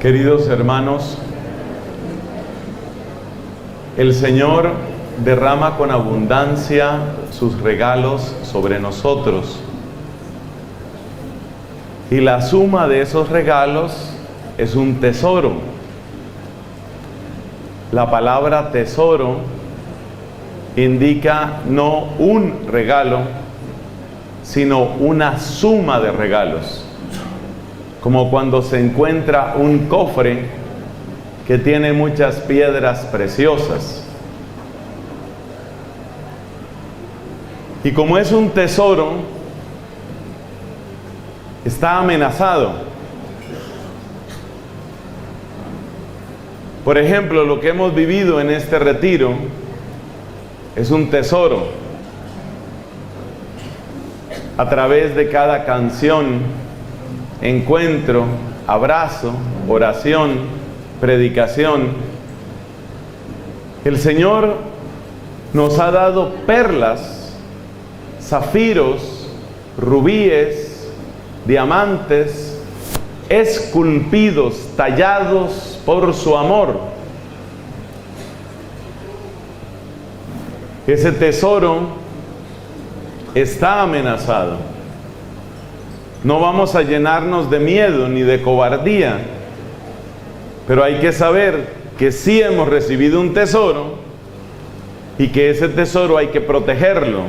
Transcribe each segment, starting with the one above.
Queridos hermanos, el Señor derrama con abundancia sus regalos sobre nosotros. Y la suma de esos regalos es un tesoro. La palabra tesoro indica no un regalo, sino una suma de regalos. Como cuando se encuentra un cofre que tiene muchas piedras preciosas. Y como es un tesoro, está amenazado. Por ejemplo, lo que hemos vivido en este retiro es un tesoro. A través de cada canción, encuentro, abrazo, oración, predicación, el Señor nos ha dado perlas, zafiros, rubíes, diamantes, esculpidos, tallados por su amor. Ese tesoro está amenazado. No vamos a llenarnos de miedo ni de cobardía, pero hay que saber que sí hemos recibido un tesoro y que ese tesoro hay que protegerlo.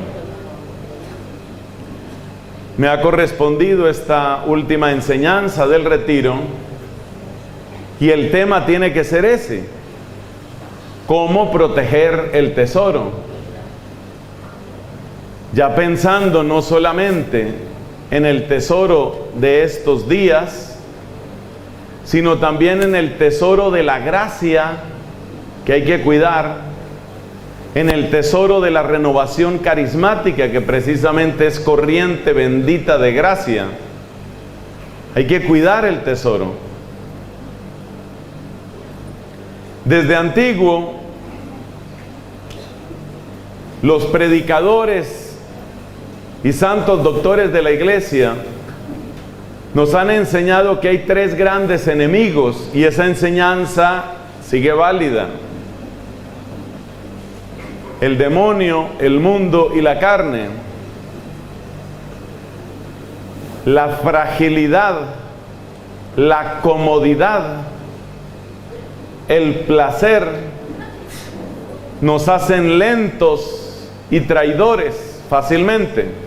Me ha correspondido esta última enseñanza del retiro y el tema tiene que ser ese: ¿cómo proteger el tesoro? Ya pensando no solamente en el tesoro de estos días, sino también en el tesoro de la gracia que hay que cuidar, en el tesoro de la renovación carismática, que precisamente es corriente bendita de gracia. Hay que cuidar el tesoro. Desde antiguo, los predicadores y santos doctores de la iglesia nos han enseñado que hay tres grandes enemigos, y esa enseñanza sigue válida: el demonio, el mundo y la carne. La fragilidad, la comodidad, el placer nos hacen lentos y traidores fácilmente.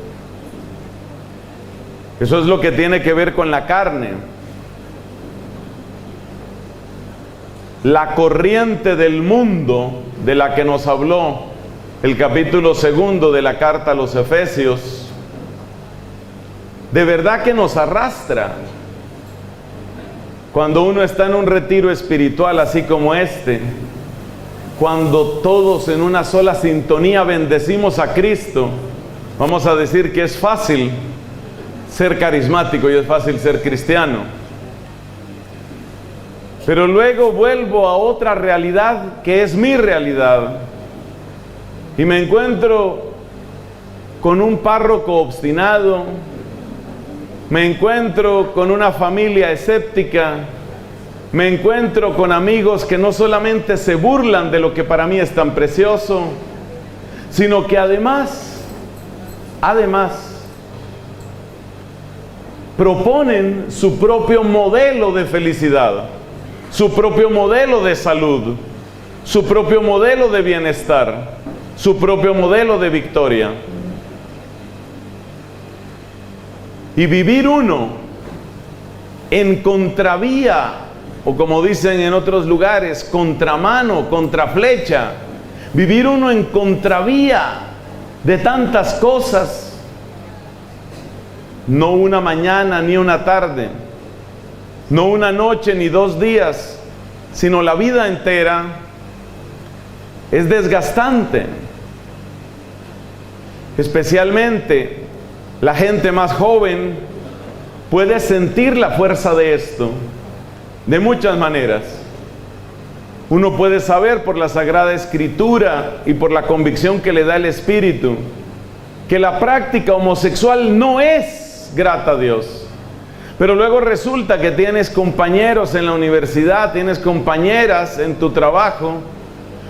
Eso es lo que tiene que ver con la carne. La corriente del mundo de la que nos habló el capítulo 2 de la carta a los Efesios, de verdad que nos arrastra. Cuando uno está en un retiro espiritual así como este, cuando todos en una sola sintonía bendecimos a Cristo, vamos a decir que es fácil ser carismático y es fácil ser cristiano. Pero luego vuelvo a otra realidad que es mi realidad y me encuentro con un párroco obstinado, me encuentro con una familia escéptica, me encuentro con amigos que no solamente se burlan de lo que para mí es tan precioso, sino que además proponen su propio modelo de felicidad, su propio modelo de salud, su propio modelo de bienestar, su propio modelo de victoria. Y vivir uno en contravía, o como dicen en otros lugares, contramano, contraflecha, vivir uno en contravía de tantas cosas, no una mañana ni una tarde, no una noche ni 2 días, sino la vida entera, es desgastante. Especialmente la gente más joven puede sentir la fuerza de esto de muchas maneras. Uno puede saber por la Sagrada Escritura y por la convicción que le da el Espíritu que la práctica homosexual no es grata a Dios. Pero luego resulta que tienes compañeros en la universidad, tienes compañeras en tu trabajo,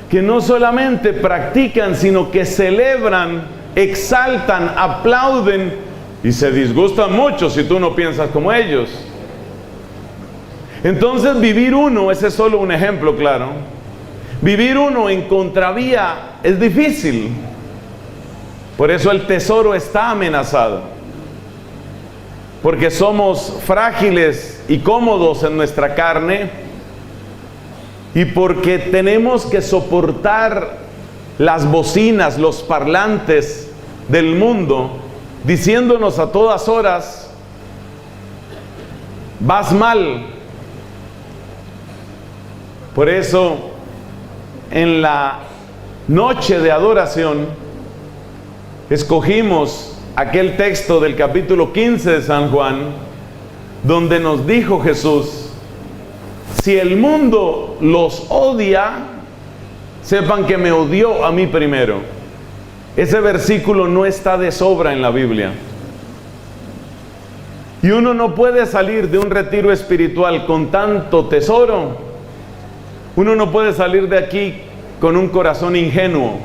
que no solamente practican, sino que celebran, exaltan, aplauden y se disgustan mucho si tú no piensas como ellos. Entonces vivir uno, ese es solo un ejemplo claro, vivir uno en contravía es difícil. Por eso el tesoro está amenazado, porque somos frágiles y cómodos en nuestra carne, y porque tenemos que soportar las bocinas, los parlantes del mundo, diciéndonos a todas horas: vas mal. Por eso, en la noche de adoración, escogimos aquel texto del capítulo 15 de San Juan, donde nos dijo Jesús: si el mundo los odia, sepan que me odió a mí primero. Ese versículo no está de sobra en la Biblia. Y uno no puede salir de un retiro espiritual con tanto tesoro. Uno no puede salir de aquí con un corazón ingenuo.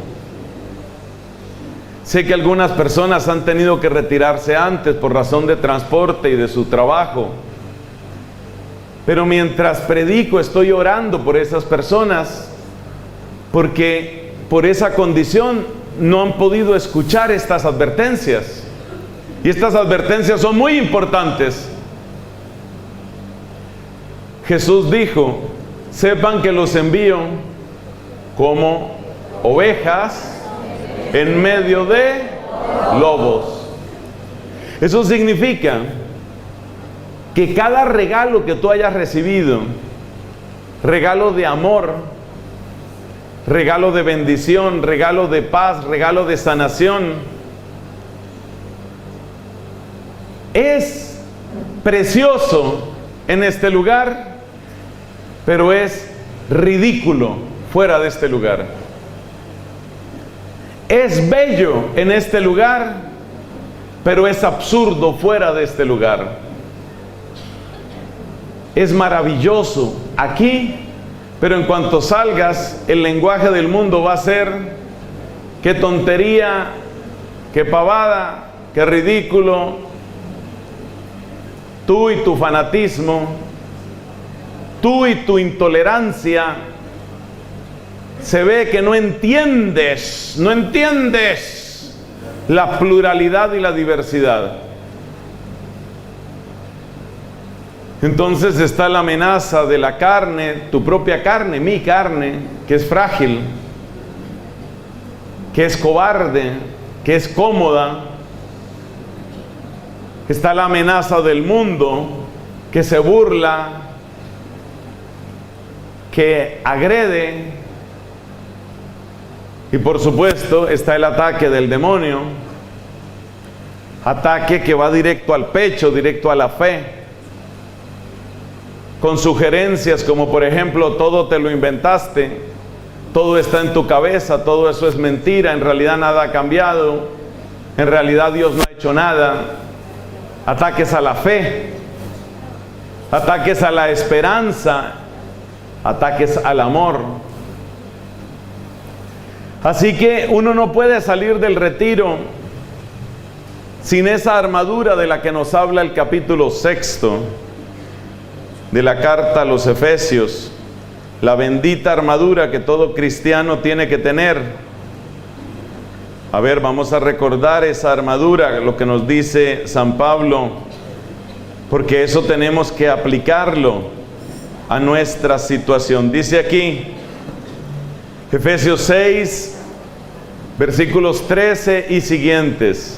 Sé que algunas personas han tenido que retirarse antes por razón de transporte y de su trabajo. Pero mientras predico estoy orando por esas personas, porque por esa condición no han podido escuchar estas advertencias. Y estas advertencias son muy importantes. Jesús dijo: sepan que los envío como ovejas en medio de lobos. Eso significa que cada regalo que tú hayas recibido, regalo de amor, regalo de bendición, regalo de paz, regalo de sanación, es precioso en este lugar, pero es ridículo fuera de este lugar. Es bello en este lugar, pero es absurdo fuera de este lugar. Es maravilloso aquí, pero en cuanto salgas, el lenguaje del mundo va a ser: qué tontería, qué pavada, qué ridículo. Tú y tu fanatismo, tú y tu intolerancia, se ve que no entiendes la pluralidad y la diversidad. Entonces está la amenaza de la carne, tu propia carne, mi carne, que es frágil, que es cobarde, que es cómoda. Está la amenaza del mundo, que se burla, que agrede. Y por supuesto está el ataque del demonio, ataque que va directo al pecho, directo a la fe, con sugerencias como por ejemplo: todo te lo inventaste, todo está en tu cabeza, todo eso es mentira, en realidad nada ha cambiado, en realidad Dios no ha hecho nada. Ataques a la fe, ataques a la esperanza, ataques al amor. Así que uno no puede salir del retiro sin esa armadura de la que nos habla el capítulo 6 de la carta a los Efesios, la bendita armadura que todo cristiano tiene que tener. A ver, vamos a recordar esa armadura, lo que nos dice San Pablo, porque eso tenemos que aplicarlo a nuestra situación. Dice aquí, Efesios 6, versículos 13 y siguientes: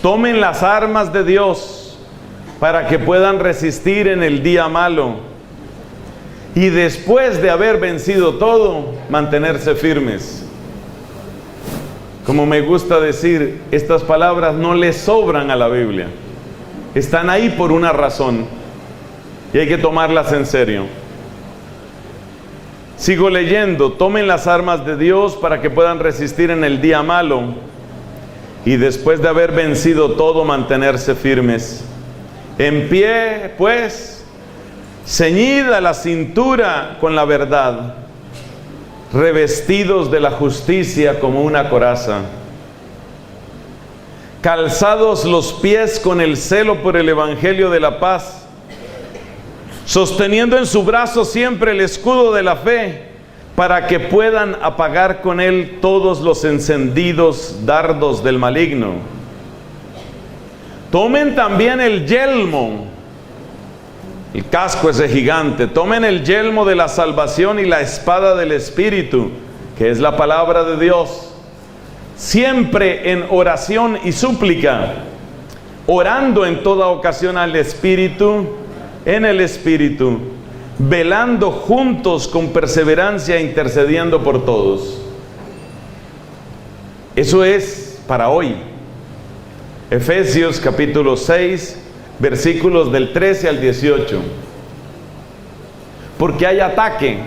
tomen las armas de Dios para que puedan resistir en el día malo, y después de haber vencido todo, mantenerse firmes. Como me gusta decir, estas palabras no le sobran a la Biblia, están ahí por una razón, y hay que tomarlas en serio. Sigo leyendo: tomen las armas de Dios para que puedan resistir en el día malo, y después de haber vencido todo, mantenerse firmes. En pie, pues, ceñida la cintura con la verdad, revestidos de la justicia como una coraza, calzados los pies con el celo por el evangelio de la paz, sosteniendo en su brazo siempre el escudo de la fe, para que puedan apagar con él todos los encendidos dardos del maligno. Tomen también el yelmo, el casco ese gigante, tomen el yelmo de la salvación y la espada del Espíritu, que es la palabra de Dios, siempre en oración y súplica, orando en toda ocasión al Espíritu, en el Espíritu, velando juntos con perseverancia, intercediendo por todos. Eso es para hoy. Efesios capítulo 6, versículos del 13 al 18. Porque hay ataque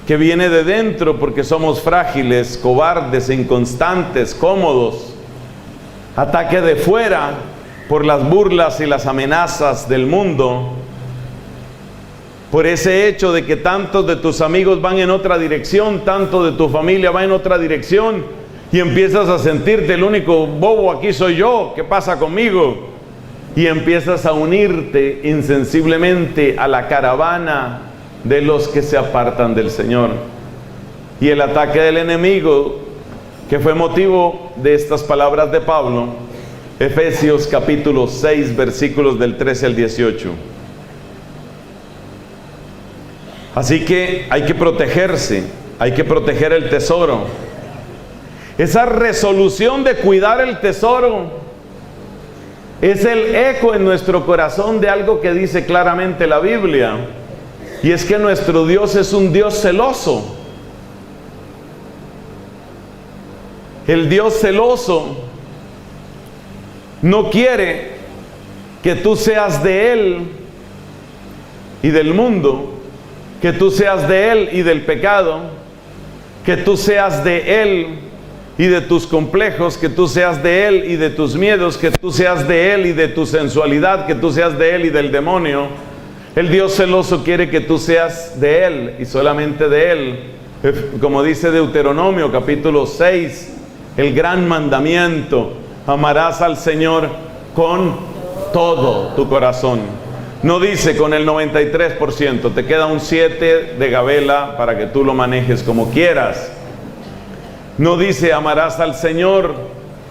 que viene de dentro, porque somos frágiles, cobardes, inconstantes, cómodos. Ataque de fuera, por las burlas y las amenazas del mundo, por ese hecho de que tantos de tus amigos van en otra dirección, tanto de tu familia va en otra dirección, y empiezas a sentirte el único bobo aquí soy yo, ¿qué pasa conmigo? Y empiezas a unirte insensiblemente a la caravana de los que se apartan del Señor. Y el ataque del enemigo, que fue motivo de estas palabras de Pablo, Efesios capítulo 6, versículos del 13 al 18. Así que hay que protegerse, hay que proteger el tesoro. Esa resolución de cuidar el tesoro es el eco en nuestro corazón de algo que dice claramente la Biblia, y es que nuestro Dios es un Dios celoso. El Dios celoso no quiere que tú seas de Él y del mundo, que tú seas de Él y del pecado, que tú seas de Él y de tus complejos, que tú seas de Él y de tus miedos, que tú seas de Él y de tu sensualidad, que tú seas de Él y del demonio. El Dios celoso quiere que tú seas de Él y solamente de Él. Como dice Deuteronomio capítulo 6, el gran mandamiento: amarás al Señor con todo tu corazón. No dice con el 93%, te queda un 7 de gabela para que tú lo manejes como quieras. No dice amarás al Señor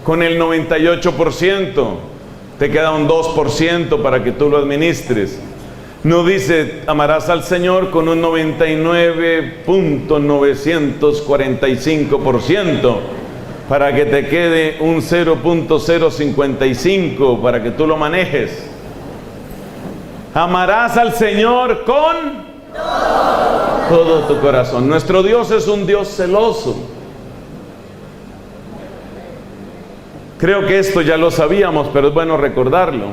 con el 98%, te queda un 2% para que tú lo administres. No dice amarás al Señor con un 99.945%, para que te quede un 0.055 para que tú lo manejes. Amarás al Señor con todo tu corazón. Nuestro Dios es un Dios celoso. Creo que esto ya lo sabíamos, pero es bueno recordarlo.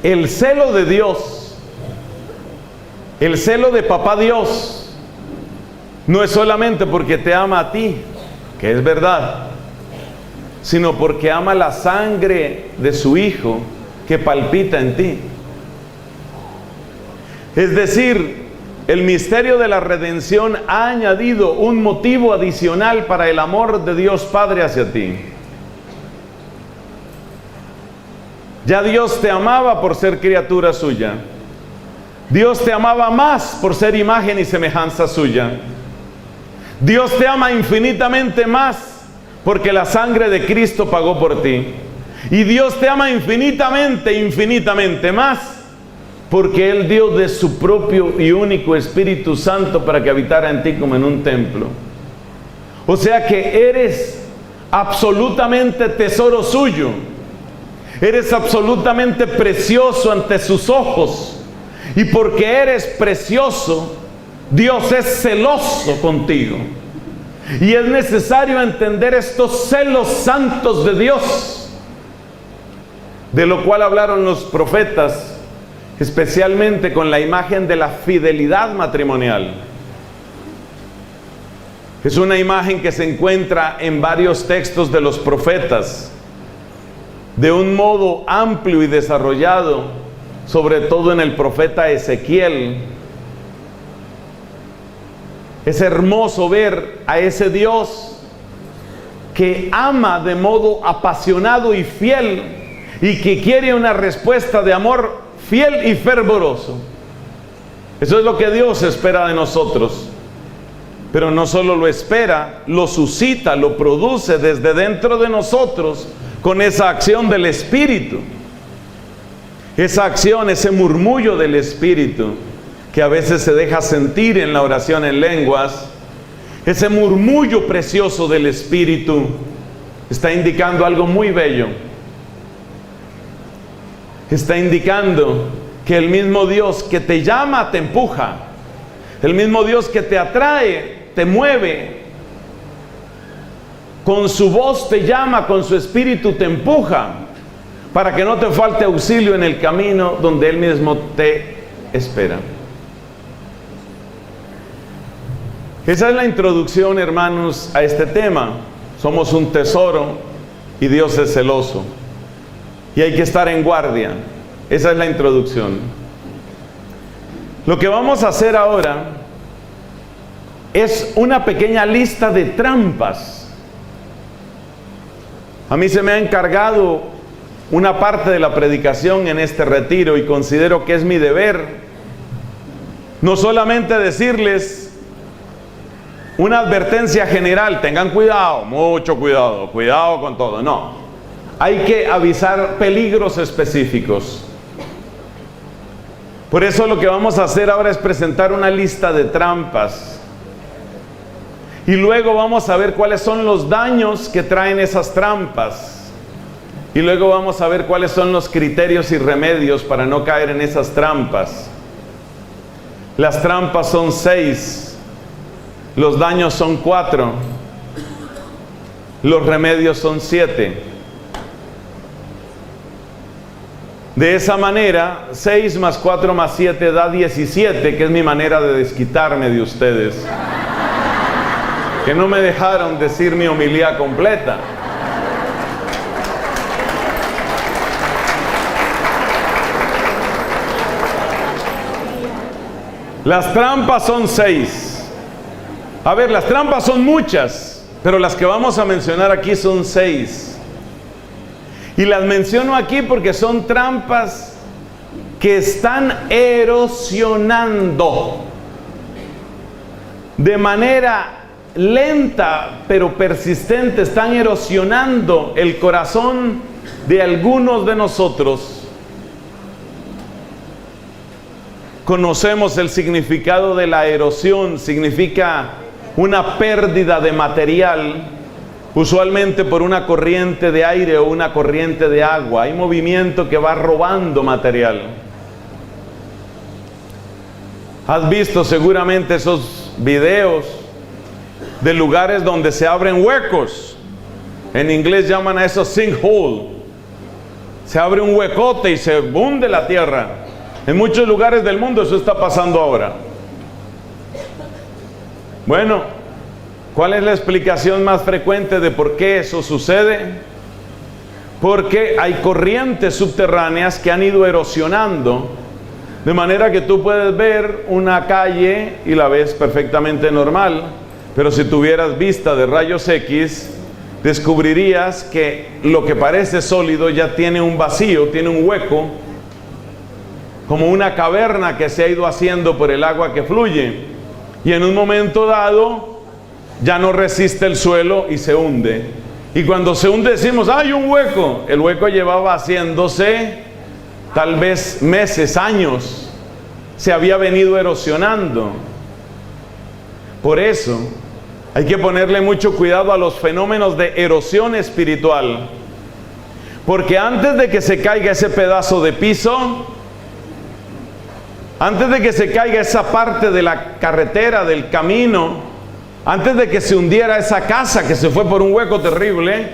El celo de Dios, el celo de Papá Dios, no es solamente porque te ama a ti, que es verdad, sino porque ama la sangre de su Hijo que palpita en ti. Es decir, el misterio de la redención ha añadido un motivo adicional para el amor de Dios Padre hacia ti. Ya Dios te amaba por ser criatura suya. Dios te amaba más por ser imagen y semejanza suya. Dios te ama infinitamente más porque la sangre de Cristo pagó por ti. Y Dios te ama infinitamente, infinitamente más porque Él dio de su propio y único Espíritu Santo para que habitara en ti como en un templo. O sea que eres absolutamente tesoro suyo. Eres absolutamente precioso ante sus ojos. Y porque eres precioso, Dios es celoso contigo. Y es necesario entender estos celos santos de Dios, de lo cual hablaron los profetas, especialmente con la imagen de la fidelidad matrimonial. Es una imagen que se encuentra en varios textos de los profetas. de un modo amplio y desarrollado, sobre todo en el profeta Ezequiel. Es hermoso ver a ese Dios que ama de modo apasionado y fiel y que quiere una respuesta de amor fiel y fervoroso. Eso es lo que Dios espera de nosotros. Pero no solo lo espera, lo suscita, lo produce desde dentro de nosotros con esa acción del Espíritu. Esa acción, ese murmullo del Espíritu que a veces se deja sentir en la oración en lenguas, ese murmullo precioso del Espíritu está indicando algo muy bello. Está indicando que el mismo Dios que te llama te empuja, el mismo Dios que te atrae, te mueve, con su voz te llama, con su espíritu te empuja, para que no te falte auxilio en el camino donde Él mismo te espera. Esa es la introducción, hermanos, a este tema. Somos un tesoro y Dios es celoso. Y hay que estar en guardia. Esa es la introducción. Lo que vamos a hacer ahora es una pequeña lista de trampas. A mí se me ha encargado una parte de la predicación en este retiro y considero que es mi deber no solamente decirles una advertencia general, tengan cuidado, mucho cuidado, cuidado con todo. No, hay que avisar peligros específicos. Por eso lo que vamos a hacer ahora es presentar una lista de trampas. Y luego vamos a ver cuáles son los daños que traen esas trampas. Y luego vamos a ver cuáles son los criterios y remedios para no caer en esas trampas. Las trampas son 6. Los daños son 4. Los remedios son 7. De esa manera, 6 más 4 más 7 da 17, que es mi manera de desquitarme de ustedes, que no me dejaron decir mi homilía completa. Las trampas son 6. A ver, las trampas son muchas, pero las que vamos a mencionar aquí son 6. Y las menciono aquí porque son trampas que están erosionando de manera lenta pero persistente, están erosionando el corazón de algunos de nosotros. Conocemos el significado de la erosión. Significa una pérdida de material, usualmente por una corriente de aire o una corriente de agua. Hay movimiento que va robando material. Has visto seguramente esos videos de lugares donde se abren huecos. En inglés llaman a eso sinkhole. Se abre un huecote y se hunde la tierra. En muchos lugares del mundo eso está pasando ahora. Bueno, ¿cuál es la explicación más frecuente de por qué eso sucede? Porque hay corrientes subterráneas que han ido erosionando, de manera que tú puedes ver una calle y la ves perfectamente normal, pero si tuvieras vista de rayos X, descubrirías que lo que parece sólido ya tiene un vacío, tiene un hueco, como una caverna que se ha ido haciendo por el agua que fluye. Y en un momento dado ya no resiste el suelo y se hunde. Y cuando se hunde decimos, ¡hay un hueco! El hueco llevaba haciéndose tal vez meses, años. Se había venido erosionando. Por eso hay que ponerle mucho cuidado a los fenómenos de erosión espiritual. Porque antes de que se caiga ese pedazo de piso, antes de que se caiga esa parte de la carretera, del camino, antes de que se hundiera esa casa que se fue por un hueco terrible,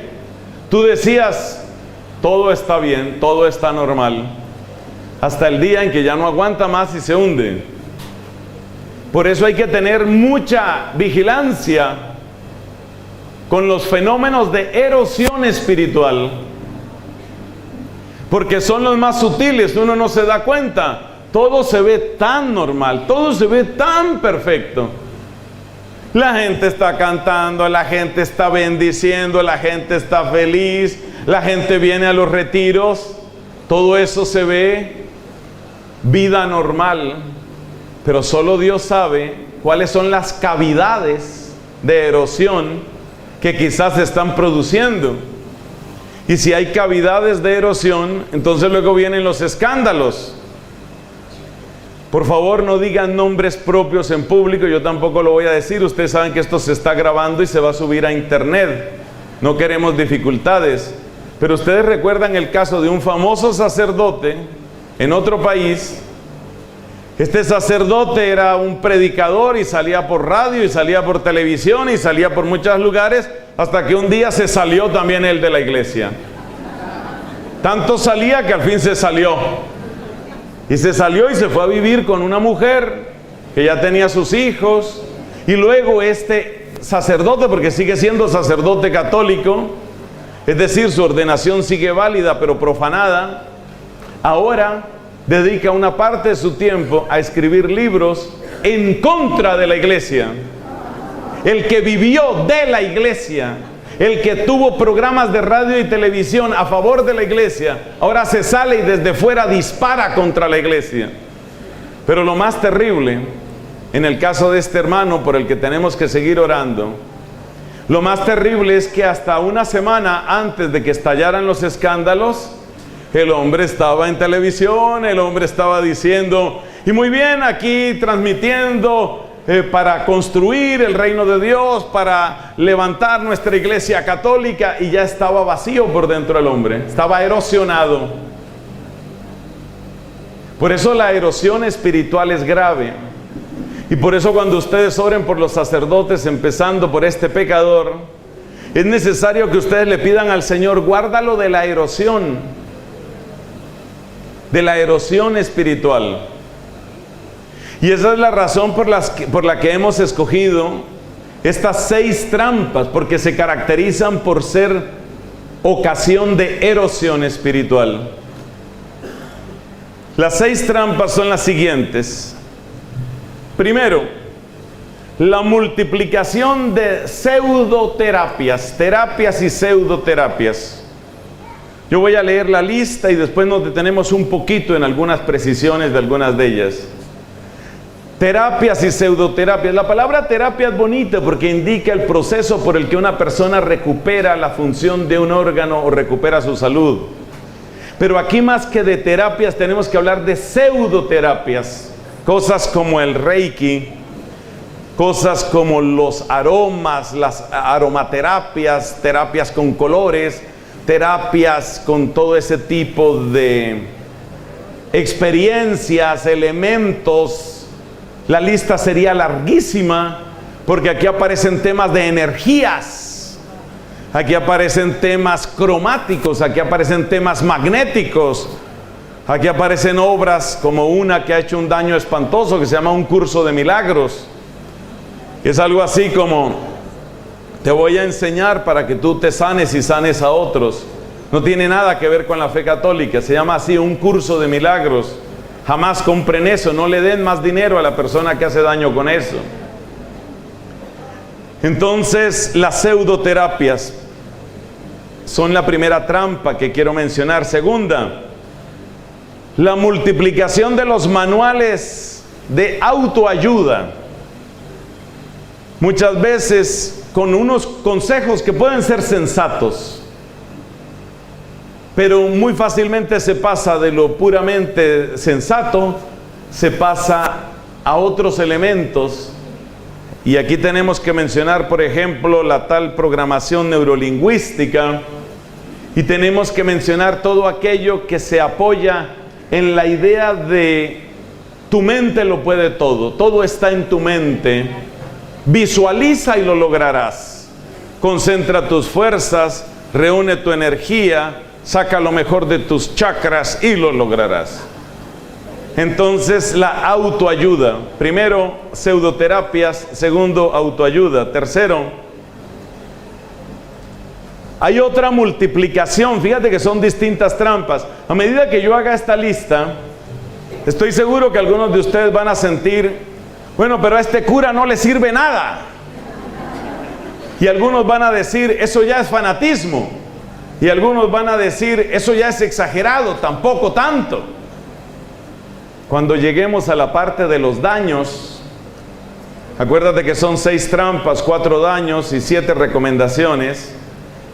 tú decías, todo está bien, todo está normal, hasta el día en que ya no aguanta más y se hunde. Por eso hay que tener mucha vigilancia con los fenómenos de erosión espiritual. porque son los más sutiles, uno no se da cuenta. Todo se ve tan normal, todo se ve tan perfecto. La gente está cantando, la gente está bendiciendo, la gente está feliz, la gente viene a los retiros, todo eso se ve vida normal, pero solo Dios sabe cuáles son las cavidades de erosión que quizás se están produciendo. Y si hay cavidades de erosión, entonces luego vienen los escándalos. Por favor, no digan nombres propios en público, yo tampoco lo voy a decir. Ustedes saben que esto se está grabando y se va a subir a internet. No queremos dificultades. Pero ustedes recuerdan el caso de un famoso sacerdote en otro país. Este sacerdote era un predicador y salía por radio y salía por televisión y salía por muchos lugares, hasta que un día se salió también él de la iglesia. Tanto salía que al fin se salió. Y se salió y se fue a vivir con una mujer que ya tenía sus hijos. Y luego este sacerdote, porque sigue siendo sacerdote católico, es decir, su ordenación sigue válida pero profanada, ahora dedica una parte de su tiempo a escribir libros en contra de la iglesia. El que vivió de la iglesia, el que tuvo programas de radio y televisión a favor de la iglesia, ahora se sale y desde fuera dispara contra la iglesia. Pero lo más terrible, en el caso de este hermano por el que tenemos que seguir orando, lo más terrible es que hasta una semana antes de que estallaran los escándalos, el hombre estaba en televisión, el hombre estaba diciendo, y muy bien, aquí transmitiendo para construir el reino de Dios, para levantar nuestra iglesia católica, y ya estaba vacío por dentro el hombre, estaba erosionado. Por eso la erosión espiritual es grave, y por eso cuando ustedes oren por los sacerdotes, empezando por este pecador, es necesario que ustedes le pidan al Señor, guárdalo de la erosión espiritual. Y esa es la razón por la que hemos escogido estas 6 trampas, porque se caracterizan por ser ocasión de erosión espiritual. Las 6 trampas son las siguientes. Primero, la multiplicación de pseudoterapias, terapias y pseudoterapias. Yo voy a leer la lista y después nos detenemos un poquito en algunas precisiones de algunas de ellas. Terapias y pseudoterapias. La palabra terapia es bonita porque indica el proceso por el que una persona recupera la función de un órgano o recupera su salud. Pero aquí más que de terapias tenemos que hablar de pseudoterapias. Cosas como el Reiki, cosas como los aromas, las aromaterapias, terapias con colores, terapias con todo ese tipo de experiencias, elementos. La lista sería larguísima porque aquí aparecen temas de energías, aquí aparecen temas cromáticos, aquí aparecen temas magnéticos, aquí aparecen obras como una que ha hecho un daño espantoso que se llama Un Curso de Milagros. Es algo así como: te voy a enseñar para que tú te sanes y sanes a otros. No tiene nada que ver con la fe católica, se llama así, Un Curso de Milagros. Jamás compren eso, no le den más dinero a la persona que hace daño con eso. Entonces, las pseudoterapias son la primera trampa que quiero mencionar. Segunda, la multiplicación de los manuales de autoayuda. Muchas veces con unos consejos que pueden ser sensatos, pero muy fácilmente se pasa de lo puramente sensato, se pasa a otros elementos. Y aquí tenemos que mencionar, por ejemplo, la tal programación neurolingüística, y tenemos que mencionar todo aquello que se apoya en la idea de tu mente lo puede todo, todo está en tu mente, visualiza y lo lograrás, concentra tus fuerzas, reúne tu energía, saca lo mejor de tus chakras y lo lograrás. Entonces, la autoayuda. Primero, pseudoterapias. Segundo, autoayuda. Tercero, Hay otra multiplicación. Fíjate que son distintas trampas. A medida que yo haga esta lista, estoy seguro que algunos de ustedes van a sentir, bueno, pero a este cura no le sirve nada. Y algunos van a decir, eso ya es fanatismo. Y algunos van a decir, eso ya es exagerado, tampoco tanto. Cuando lleguemos a la parte de los daños, acuérdate que son 6 trampas, 4 daños y 7 recomendaciones.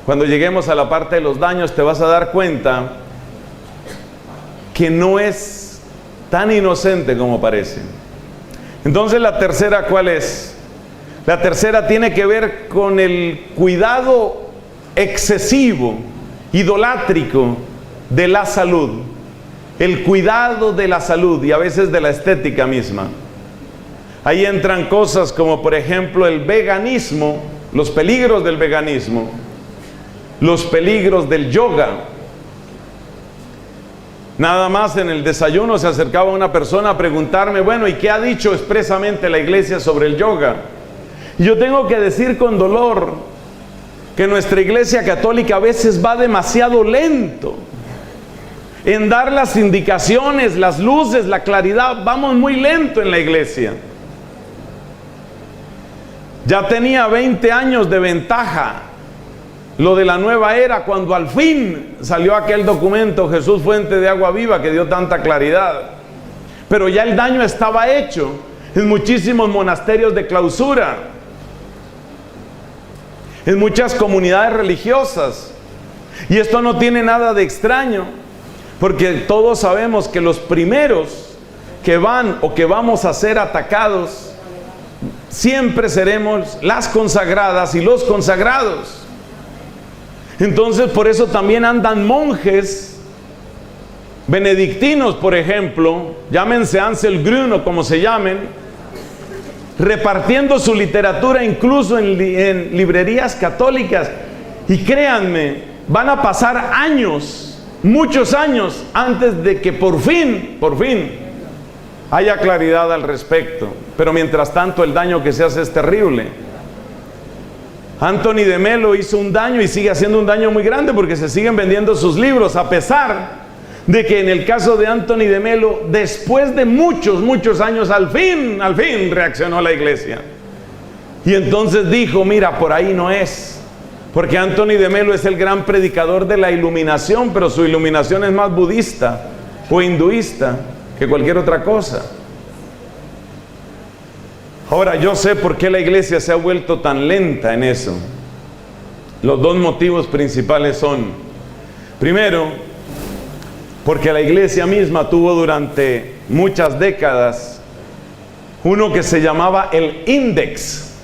Cuando lleguemos a la parte de los daños te vas a dar cuenta que no es tan inocente como parece. Entonces la tercera, ¿cuál es? La tercera tiene que ver con el cuidado excesivo, idolátrico de la salud. El cuidado de la salud y a veces de la estética misma. Ahí entran cosas como por ejemplo el veganismo, los peligros del veganismo, los peligros del yoga. Nada más en el desayuno se acercaba una persona a preguntarme, bueno, ¿y qué ha dicho expresamente la iglesia sobre el yoga? Y yo tengo que decir con dolor que nuestra iglesia católica a veces va demasiado lento en dar las indicaciones, las luces, la claridad. Vamos muy lento en la iglesia. Ya tenía 20 años de ventaja lo de la nueva era, cuando al fin salió aquel documento, Jesús Fuente de Agua Viva, que dio tanta claridad. Pero ya el daño estaba hecho en muchísimos monasterios de clausura, en muchas comunidades religiosas. Y esto no tiene nada de extraño, porque todos sabemos que los primeros que van o que vamos a ser atacados siempre seremos las consagradas y los consagrados. Entonces por eso también andan monjes benedictinos, por ejemplo, llámense Ansel Grün o como se llamen, repartiendo su literatura incluso en librerías católicas. Y créanme, van a pasar años, muchos años, antes de que por fin haya claridad al respecto. Pero mientras tanto el daño que se hace es terrible. Anthony de Melo hizo un daño y sigue haciendo un daño muy grande, porque se siguen vendiendo sus libros, a pesar de que en el caso de Anthony de Melo, después de muchos años, al fin reaccionó la iglesia. Y entonces dijo, mira, por ahí no es. Porque Anthony de Melo es el gran predicador de la iluminación, pero su iluminación es más budista o hinduista que cualquier otra cosa. Ahora, yo sé por qué la iglesia se ha vuelto tan lenta en eso. Los 2 motivos principales son, primero, porque la iglesia misma tuvo durante muchas décadas uno que se llamaba el index.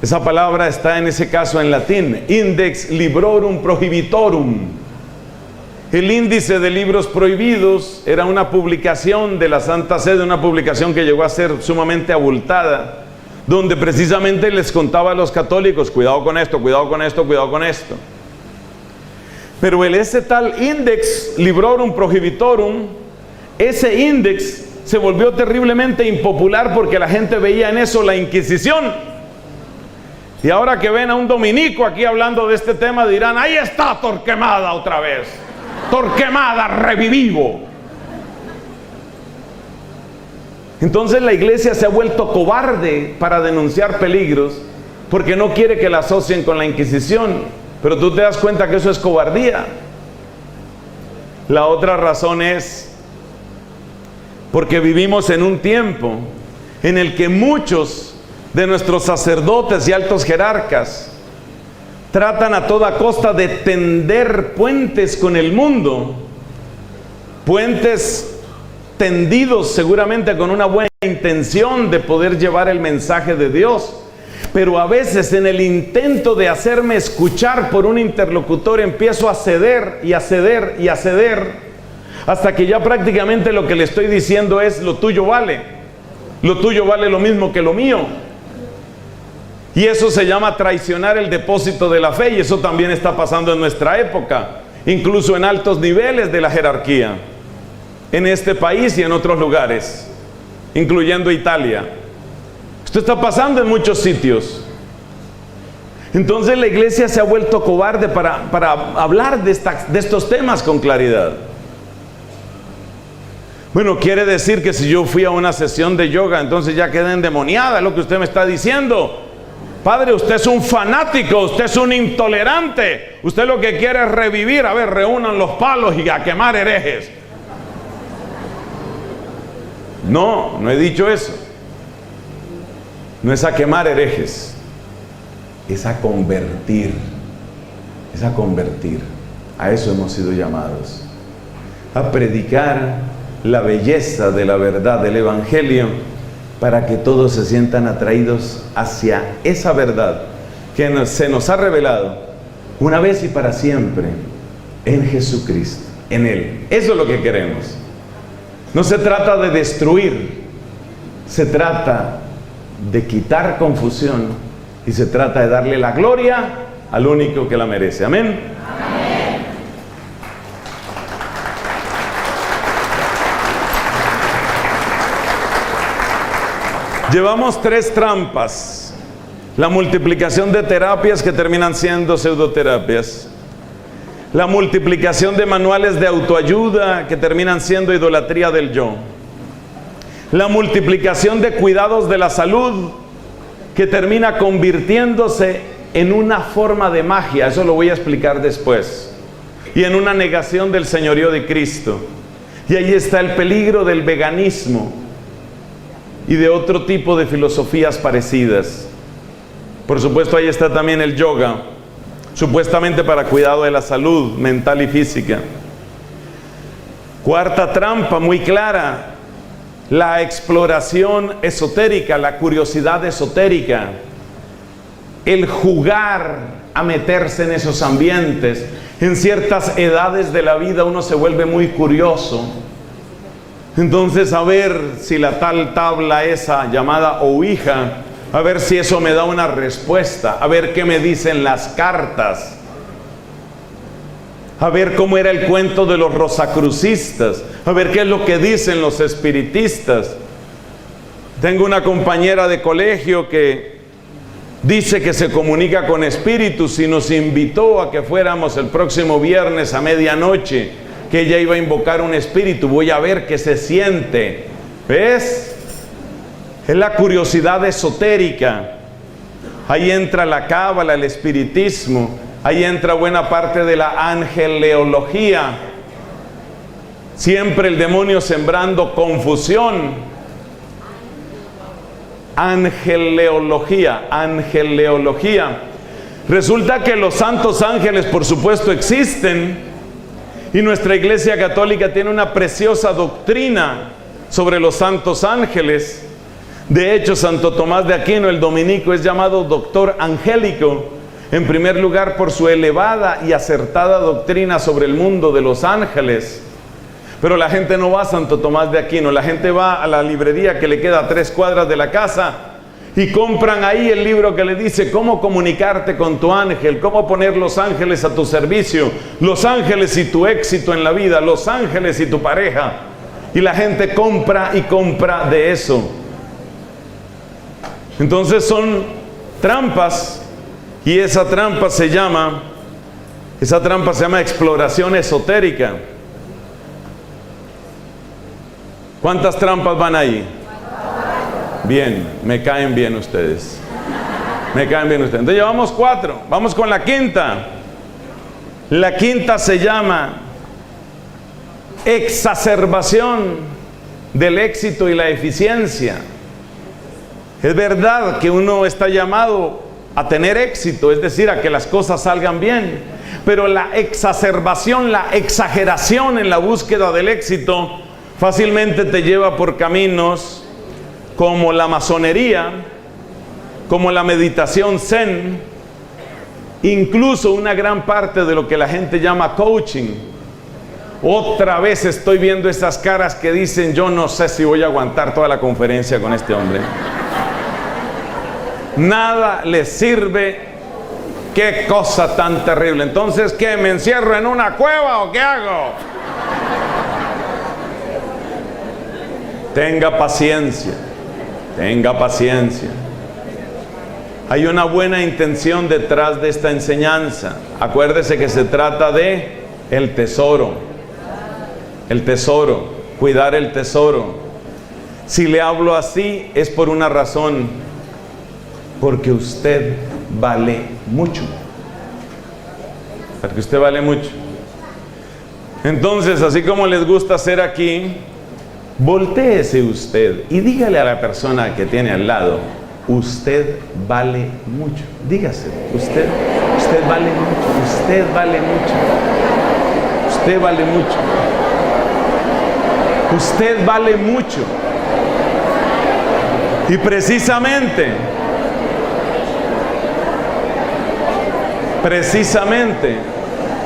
Esa palabra está en ese caso en latín, index librorum prohibitorum. El índice de libros prohibidos era una publicación de la Santa Sede, una publicación que llegó a ser sumamente abultada, donde precisamente les contaba a los católicos, cuidado con esto, cuidado con esto, cuidado con esto. Pero ese tal index librorum prohibitorum, ese index se volvió terriblemente impopular porque la gente veía en eso la Inquisición. Y ahora que ven a un dominico aquí hablando de este tema, dirán, ahí está Torquemada otra vez. Torquemada revivivo. Entonces la iglesia se ha vuelto cobarde para denunciar peligros, porque no quiere que la asocien con la Inquisición. Pero tú te das cuenta que eso es cobardía. La otra razón es porque vivimos en un tiempo en el que muchos de nuestros sacerdotes y altos jerarcas tratan a toda costa de tender puentes con el mundo, puentes tendidos seguramente con una buena intención de poder llevar el mensaje de Dios, pero a veces en el intento de hacerme escuchar por un interlocutor empiezo a ceder y a ceder y a ceder, hasta que ya prácticamente lo que le estoy diciendo es: lo tuyo vale lo mismo que lo mío. Y eso se llama traicionar el depósito de la fe, y eso también está pasando en nuestra época, incluso en altos niveles de la jerarquía, en este país y en otros lugares, incluyendo Italia. Esto está pasando en muchos sitios. Entonces la iglesia se ha vuelto cobarde para hablar de estos temas con claridad. Bueno, quiere decir que si yo fui a una sesión de yoga, entonces ya quedé endemoniada, es lo que usted me está diciendo. Padre, usted es un fanático, usted es un intolerante. Usted lo que quiere es revivir. A ver, reúnan los palos y a quemar herejes. No, no he dicho eso. No es a quemar herejes. Es a convertir. Es a convertir. A eso hemos sido llamados. A predicar la belleza de la verdad del Evangelio, para que todos se sientan atraídos hacia esa verdad que se nos ha revelado una vez y para siempre en Jesucristo, en Él. Eso es lo que queremos. No se trata de destruir, se trata de quitar confusión y se trata de darle la gloria al único que la merece. Amén. Llevamos 3 trampas: la multiplicación de terapias que terminan siendo pseudoterapias, la multiplicación de manuales de autoayuda que terminan siendo idolatría del yo, la multiplicación de cuidados de la salud que termina convirtiéndose en una forma de magia, eso lo voy a explicar después, y en una negación del señorío de Cristo. Y ahí está el peligro del veganismo y de otro tipo de filosofías parecidas. Por supuesto, ahí está también el yoga, supuestamente para cuidado de la salud mental y física. 4ª trampa, muy clara: la exploración esotérica, la curiosidad esotérica, el jugar a meterse en esos ambientes. En ciertas edades de la vida uno se vuelve muy curioso. Entonces, a ver si la tal tabla esa llamada ouija, a ver si eso me da una respuesta, a ver qué me dicen las cartas, a ver cómo era el cuento de los rosacrucistas, a ver qué es lo que dicen los espiritistas. Tengo una compañera de colegio que dice que se comunica con espíritus y nos invitó a que fuéramos el próximo viernes a medianoche, que ella iba a invocar un espíritu. Voy a ver qué se siente. ¿Ves? Es la curiosidad esotérica. Ahí entra la cábala, el espiritismo. Ahí entra buena parte de la angeleología. Siempre el demonio sembrando confusión. Angeleología. Resulta que los santos ángeles, por supuesto, existen. Y nuestra Iglesia Católica tiene una preciosa doctrina sobre los santos ángeles. De hecho, Santo Tomás de Aquino, el dominico, es llamado doctor angélico, en primer lugar por su elevada y acertada doctrina sobre el mundo de los ángeles. Pero la gente no va a Santo Tomás de Aquino, la gente va a la librería que le queda a 3 cuadras de la casa y compran ahí el libro que le dice cómo comunicarte con tu ángel, cómo poner los ángeles a tu servicio, los ángeles y tu éxito en la vida, los ángeles y tu pareja. Y la gente compra y compra de eso. Entonces son trampas, y esa trampa se llama exploración esotérica. ¿Cuántas trampas van ahí? Bien, me caen bien ustedes. Entonces llevamos 4. Vamos con la 5ª. La 5ª se llama exacerbación del éxito y la eficiencia. Es verdad que uno está llamado a tener éxito, es decir, a que las cosas salgan bien, pero la exacerbación, la exageración en la búsqueda del éxito fácilmente te lleva por caminos como la masonería, como la meditación zen, incluso una gran parte de lo que la gente llama coaching. Otra vez estoy viendo esas caras que dicen: yo no sé si voy a aguantar toda la conferencia con este hombre. Nada les sirve. Qué cosa tan terrible. Entonces, ¿qué? ¿Me encierro en una cueva o qué hago? Tenga paciencia. Hay una buena intención detrás de esta enseñanza. Acuérdese que se trata de el tesoro. El tesoro, cuidar el tesoro. Si le hablo así es por una razón, porque usted vale mucho. Porque usted vale mucho. Entonces, así como les gusta hacer aquí, voltéese usted y dígale a la persona que tiene al lado: usted vale mucho. Dígase, usted vale mucho, usted vale mucho, usted vale mucho, usted vale mucho. Y precisamente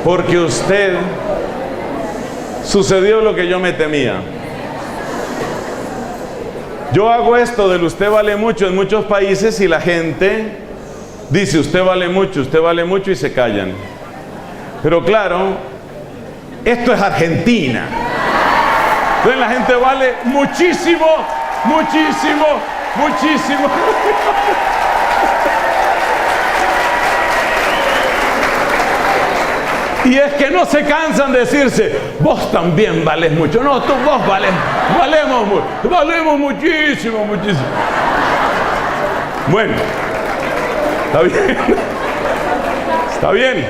porque usted sucedió lo que yo me temía. Yo hago esto del usted vale mucho en muchos países y la gente dice usted vale mucho y se callan. Pero claro, esto es Argentina. Entonces la gente vale muchísimo, muchísimo, muchísimo. Y es que no se cansan de decirse, vos también vales mucho. No, vos valemos muchísimo, muchísimo. Bueno, está bien. Está bien.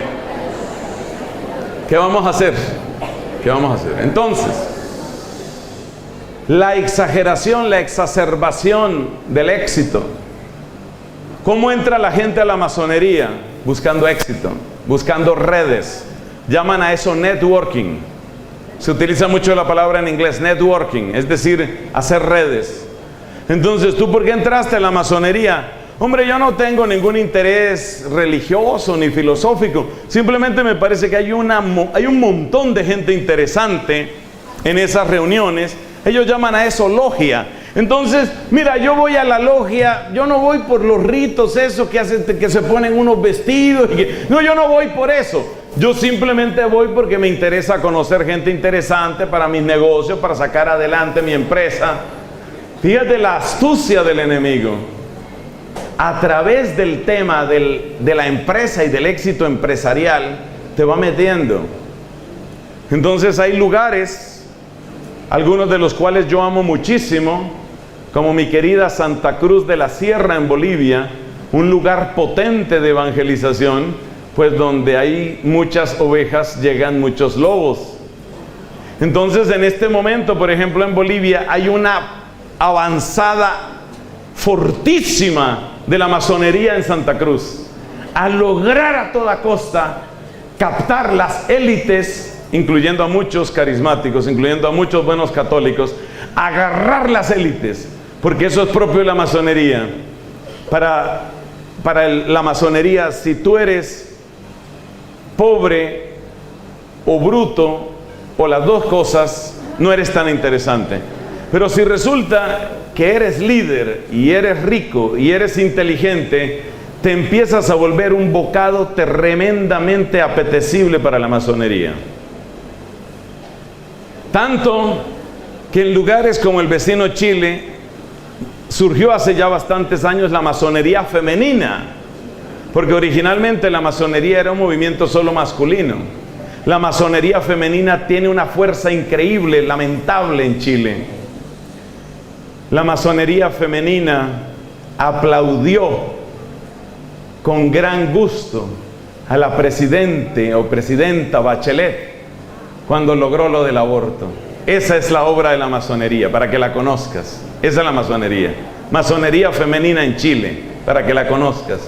¿Qué vamos a hacer? Entonces, la exageración, la exacerbación del éxito. ¿Cómo entra la gente a la masonería? Buscando éxito, buscando redes. Llaman a eso networking. Se utiliza mucho la palabra en inglés, networking, es decir, hacer redes. Entonces, ¿tú por qué entraste a la masonería? Hombre, yo no tengo ningún interés religioso ni filosófico. Simplemente me parece que hay un montón de gente interesante en esas reuniones. Ellos llaman a eso logia. Entonces, mira, yo voy a la logia, yo no voy por los ritos esos que hacen, que se ponen unos vestidos. No, yo no voy por eso. Yo simplemente voy porque me interesa conocer gente interesante para mis negocios, para sacar adelante mi empresa. Fíjate la astucia del enemigo. A través del tema de la empresa y del éxito empresarial, te va metiendo. Entonces hay lugares, algunos de los cuales yo amo muchísimo, como mi querida Santa Cruz de la Sierra en Bolivia, un lugar potente de evangelización, pues donde hay muchas ovejas llegan muchos lobos. Entonces en este momento, por ejemplo en Bolivia, hay una avanzada fortísima de la masonería en Santa Cruz, a lograr a toda costa captar las élites, incluyendo a muchos carismáticos, incluyendo a muchos buenos católicos, agarrar las élites, porque eso es propio de la masonería. Para la masonería, si tú eres pobre o bruto o las dos cosas, no eres tan interesante. Pero si resulta que eres líder y eres rico y eres inteligente, te empiezas a volver un bocado tremendamente apetecible para la masonería. Tanto que en lugares como el vecino Chile surgió hace ya bastantes años la masonería femenina, porque originalmente la masonería era un movimiento solo masculino. La masonería femenina tiene una fuerza increíble, lamentable en Chile. La masonería femenina aplaudió con gran gusto a la presidente o presidenta Bachelet cuando logró lo del aborto. Esa es la obra de la masonería, para que la conozcas. Esa es la masonería. Masonería femenina en Chile, para que la conozcas.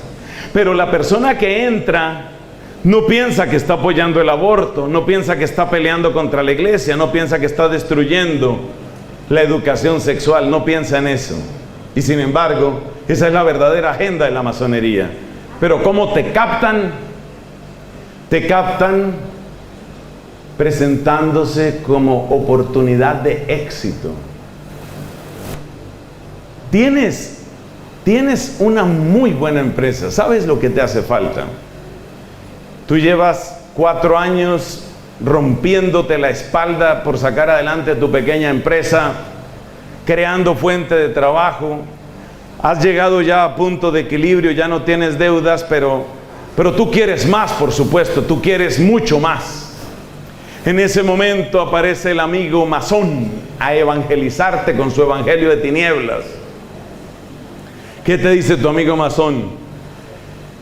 Pero la persona que entra no piensa que está apoyando el aborto, no piensa que está peleando contra la iglesia, no piensa que está destruyendo la educación sexual, no piensa en eso. Y sin embargo, esa es la verdadera agenda de la masonería. Pero ¿cómo te captan? Te captan presentándose como oportunidad de éxito. Tienes una muy buena empresa, ¿sabes lo que te hace falta? Tú llevas 4 años rompiéndote la espalda por sacar adelante tu pequeña empresa, creando fuente de trabajo, has llegado ya a punto de equilibrio, ya no tienes deudas, pero tú quieres más, por supuesto, tú quieres mucho más. En ese momento aparece el amigo masón a evangelizarte con su evangelio de tinieblas. ¿Qué te dice tu amigo masón?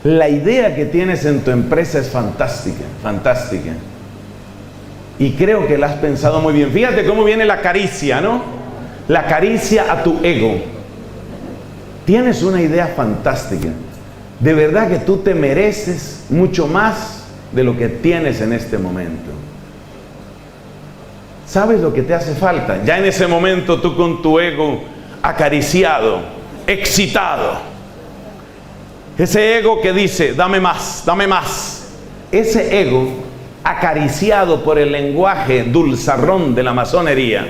La idea que tienes en tu empresa es fantástica, fantástica. Y creo que la has pensado muy bien. Fíjate cómo viene la caricia, ¿no? La caricia a tu ego. Tienes una idea fantástica. De verdad que tú te mereces mucho más de lo que tienes en este momento. ¿Sabes lo que te hace falta? Ya en ese momento tú con tu ego acariciado, excitado. Ese ego que dice, dame más, dame más. Ese ego acariciado por el lenguaje dulzarrón de la masonería,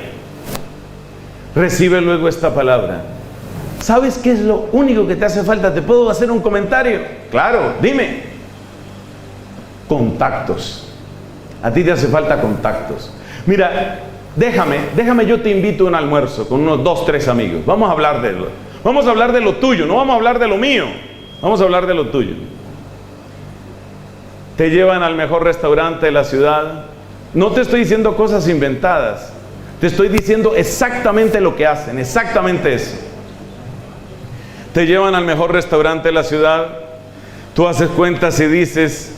recibe luego esta palabra. ¿Sabes qué es lo único que te hace falta? ¿Te puedo hacer un comentario? Claro, dime. Contactos. A ti te hace falta contactos. Mira, déjame, yo te invito a un almuerzo con unos 2, 3 amigos. Vamos a hablar de lo tuyo, no vamos a hablar de lo mío. Vamos a hablar de lo tuyo. Te llevan al mejor restaurante de la ciudad. No te estoy diciendo cosas inventadas. Te estoy diciendo exactamente lo que hacen, exactamente eso. Te llevan al mejor restaurante de la ciudad. Tú haces cuentas y dices,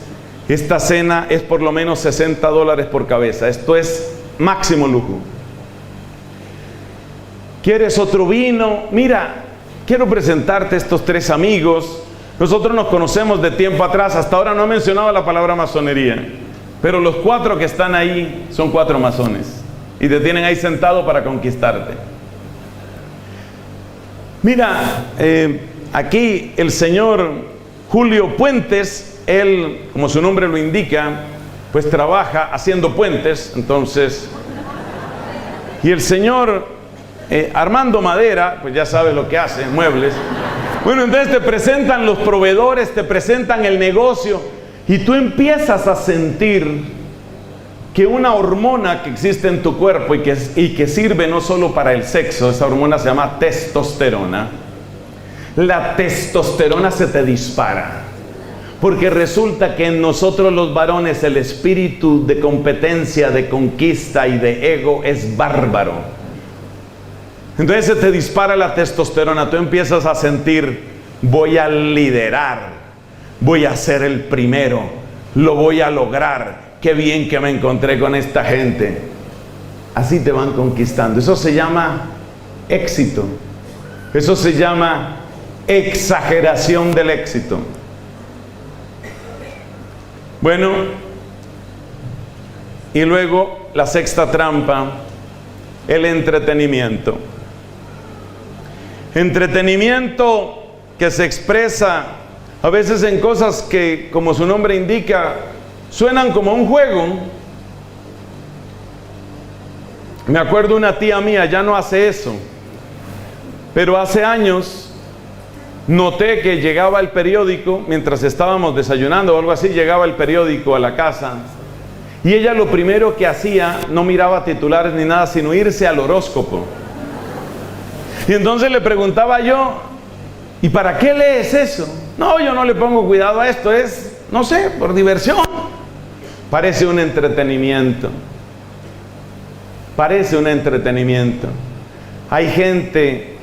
esta cena es por lo menos $60 por cabeza. Esto es máximo lujo. ¿Quieres otro vino? Mira, quiero presentarte estos 3 amigos. Nosotros nos conocemos de tiempo atrás. Hasta ahora no he mencionado la palabra masonería, pero los 4 que están ahí son 4 masones y te tienen ahí sentado para conquistarte. Mira, aquí el señor Julio Puentes, él, como su nombre lo indica, pues trabaja haciendo puentes. Entonces, y el señor Armando Madera, pues ya sabes lo que hace, muebles. Bueno, entonces te presentan los proveedores, te presentan el negocio, y tú empiezas a sentir que una hormona que existe en tu cuerpo y que sirve no solo para el sexo, esa hormona se llama testosterona. La testosterona se te dispara, porque resulta que en nosotros los varones el espíritu de competencia, de conquista y de ego es bárbaro. Entonces se te dispara la testosterona, tú empiezas a sentir, voy a liderar, voy a ser el primero, lo voy a lograr, qué bien que me encontré con esta gente. Así te van conquistando. Eso se llama éxito, eso se llama exageración del éxito. Bueno, y luego la sexta trampa, el entretenimiento. Entretenimiento que se expresa a veces en cosas que, como su nombre indica, suenan como un juego. Me acuerdo una tía mía, ya no hace eso, pero hace años noté que llegaba el periódico, mientras estábamos desayunando o algo así, llegaba el periódico a la casa, y ella lo primero que hacía, no miraba titulares ni nada, sino irse al horóscopo. Y entonces le preguntaba yo, ¿y para qué lees eso? No, yo no le pongo cuidado a esto, es, no sé, por diversión. Parece un entretenimiento. Parece un entretenimiento. Hay gente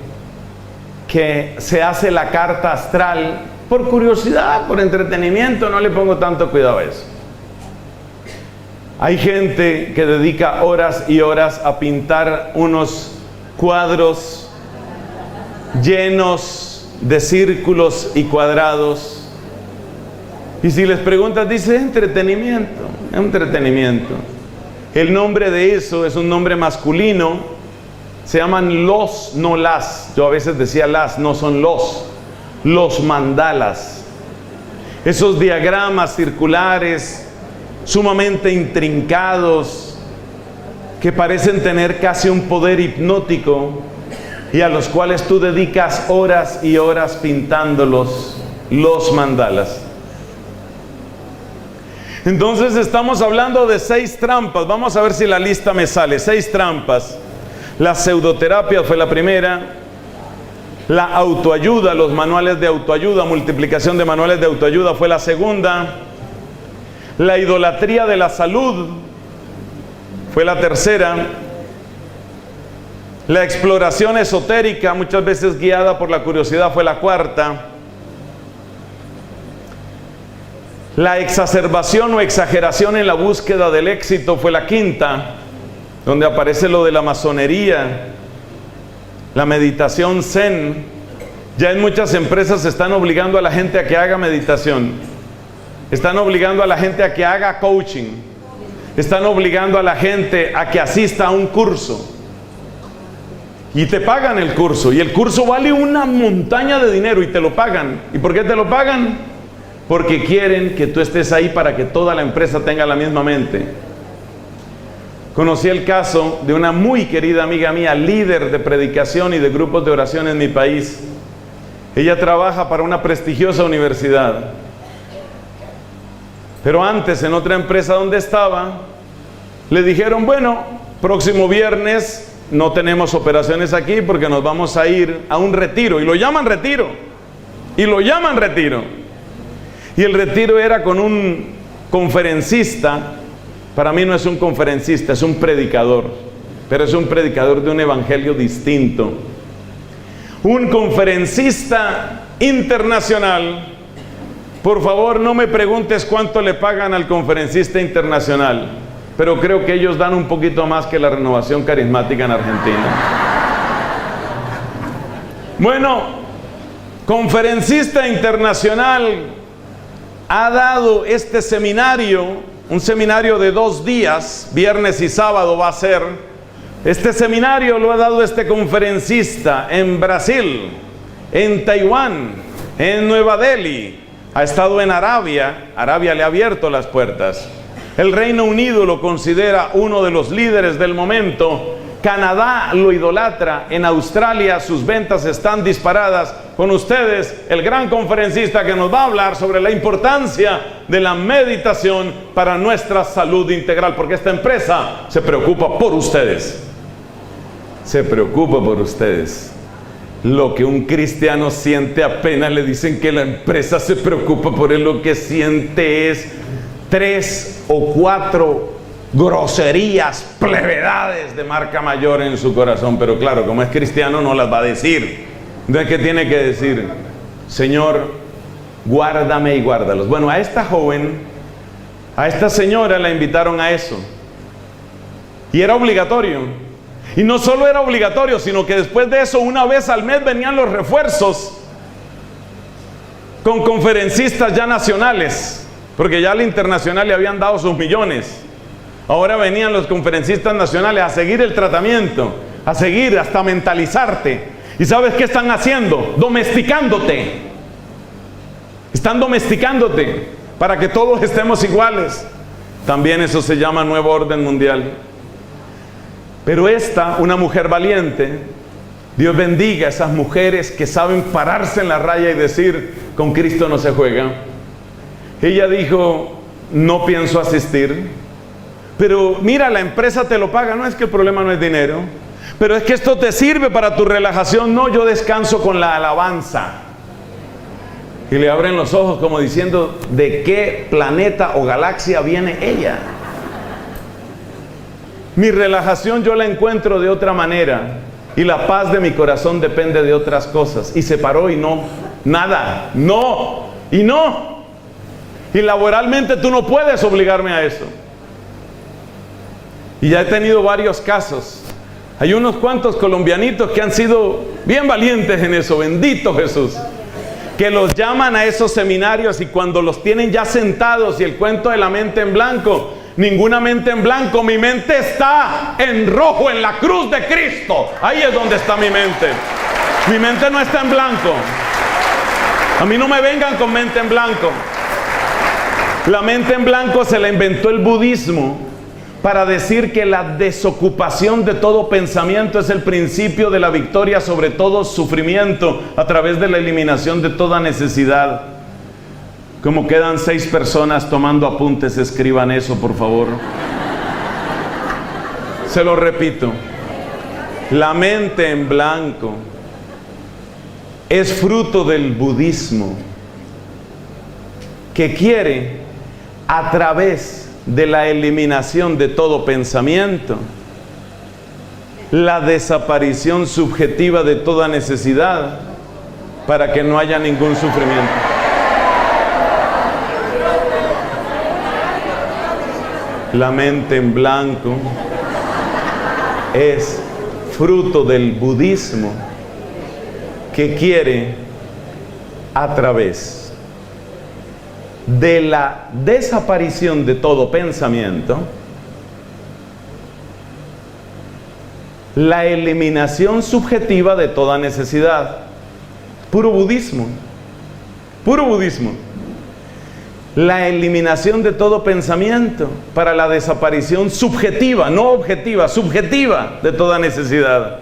que se hace la carta astral por curiosidad, por entretenimiento, no le pongo tanto cuidado a eso. Hay gente que dedica horas y horas a pintar unos cuadros llenos de círculos y cuadrados. Y si les preguntas, dice entretenimiento, entretenimiento. El nombre de eso es un nombre masculino. Se llaman los, no las. Yo a veces decía las, no son los mandalas. Esos diagramas circulares sumamente intrincados que parecen tener casi un poder hipnótico y a los cuales tú dedicas horas y horas pintándolos, los mandalas. Entonces estamos hablando de 6 trampas. Vamos a ver si la lista me sale. 6 trampas. La pseudoterapia fue la primera. La autoayuda, los manuales de autoayuda, multiplicación de manuales de autoayuda fue la segunda. La idolatría de la salud fue la tercera. La exploración esotérica, muchas veces guiada por la curiosidad, fue la cuarta. La exacerbación o exageración en la búsqueda del éxito fue la quinta, donde aparece lo de la masonería, la meditación zen. Ya en muchas empresas están obligando a la gente a que haga meditación, están obligando a la gente a que haga coaching, están obligando a la gente a que asista a un curso. Y te pagan el curso, y el curso vale una montaña de dinero y te lo pagan. ¿Y por qué te lo pagan? Porque quieren que tú estés ahí para que toda la empresa tenga la misma mente. Conocí el caso de una muy querida amiga mía, líder de predicación y de grupos de oración en mi país. Ella trabaja para una prestigiosa universidad. Pero antes, en otra empresa donde estaba, le dijeron, bueno, próximo viernes no tenemos operaciones aquí porque nos vamos a ir a un retiro. Y lo llaman retiro. Y lo llaman retiro. Y el retiro era con un conferencista. Para mí no es un conferencista, es un predicador. Pero es un predicador de un evangelio distinto. Un conferencista internacional. Por favor, no me preguntes cuánto le pagan al conferencista internacional. Pero creo que ellos dan un poquito más que la Renovación Carismática en Argentina. Bueno, conferencista internacional ha dado este seminario, un seminario de 2 días, viernes y sábado va a ser. Este seminario lo ha dado este conferencista en Brasil, en Taiwán, en Nueva Delhi, ha estado en Arabia. Arabia le ha abierto las puertas. El Reino Unido lo considera uno de los líderes del momento. Canadá lo idolatra. En Australia sus ventas están disparadas. Con ustedes, el gran conferencista que nos va a hablar sobre la importancia de la meditación para nuestra salud integral, porque esta empresa se preocupa por ustedes. Se preocupa por ustedes. Lo que un cristiano siente apenas le dicen que la empresa se preocupa por él, lo que siente es 3 o 4 groserías, plevedades de marca mayor en su corazón. Pero claro, como es cristiano no las va a decir. Entonces, ¿qué tiene que decir? Señor, guárdame y guárdalos. Bueno, a esta joven, a esta señora la invitaron a eso. Y era obligatorio. Y no solo era obligatorio, sino que después de eso, una vez al mes venían los refuerzos con conferencistas ya nacionales. Porque ya al internacional le habían dado sus millones. Ahora venían los conferencistas nacionales a seguir el tratamiento, a seguir hasta mentalizarte. ¿Y sabes qué están haciendo? Domesticándote. Están domesticándote para que todos estemos iguales. También eso se llama nuevo orden mundial. Pero esta, una mujer valiente, Dios bendiga a esas mujeres que saben pararse en la raya y decir, con Cristo no se juega. Ella dijo, no pienso asistir, pero mira, la empresa te lo paga. No, es que el problema no es dinero, pero es que esto te sirve para tu relajación. No, yo descanso con la alabanza. Y le abren los ojos como diciendo, ¿de qué planeta o galaxia viene ella? Mi relajación yo la encuentro de otra manera, y la paz de mi corazón depende de otras cosas. Y se paró y no, nada, no, y no. Y laboralmente tú no puedes obligarme a eso. Y ya he tenido varios casos. Hay unos cuantos colombianitos que han sido bien valientes en eso, bendito Jesús, que los llaman a esos seminarios y cuando los tienen ya sentados y el cuento de la mente en blanco, ninguna mente en blanco, mi mente está en rojo en la cruz de Cristo. Ahí es donde está mi mente. Mi mente no está en blanco. A mí no me vengan con mente en blanco. La mente en blanco se la inventó el budismo para decir que la desocupación de todo pensamiento es el principio de la victoria sobre todo sufrimiento a través de la eliminación de toda necesidad. Como quedan 6 personas tomando apuntes, escriban eso, por favor. Se lo repito. La mente en blanco es fruto del budismo, que quiere, a través de la eliminación de todo pensamiento, la desaparición subjetiva de toda necesidad, para que no haya ningún sufrimiento. La mente en blanco es fruto del budismo, que quiere, a través de la desaparición de todo pensamiento, la eliminación subjetiva de toda necesidad. Puro budismo. Puro budismo. La eliminación de todo pensamiento para la desaparición subjetiva, no objetiva, subjetiva de toda necesidad.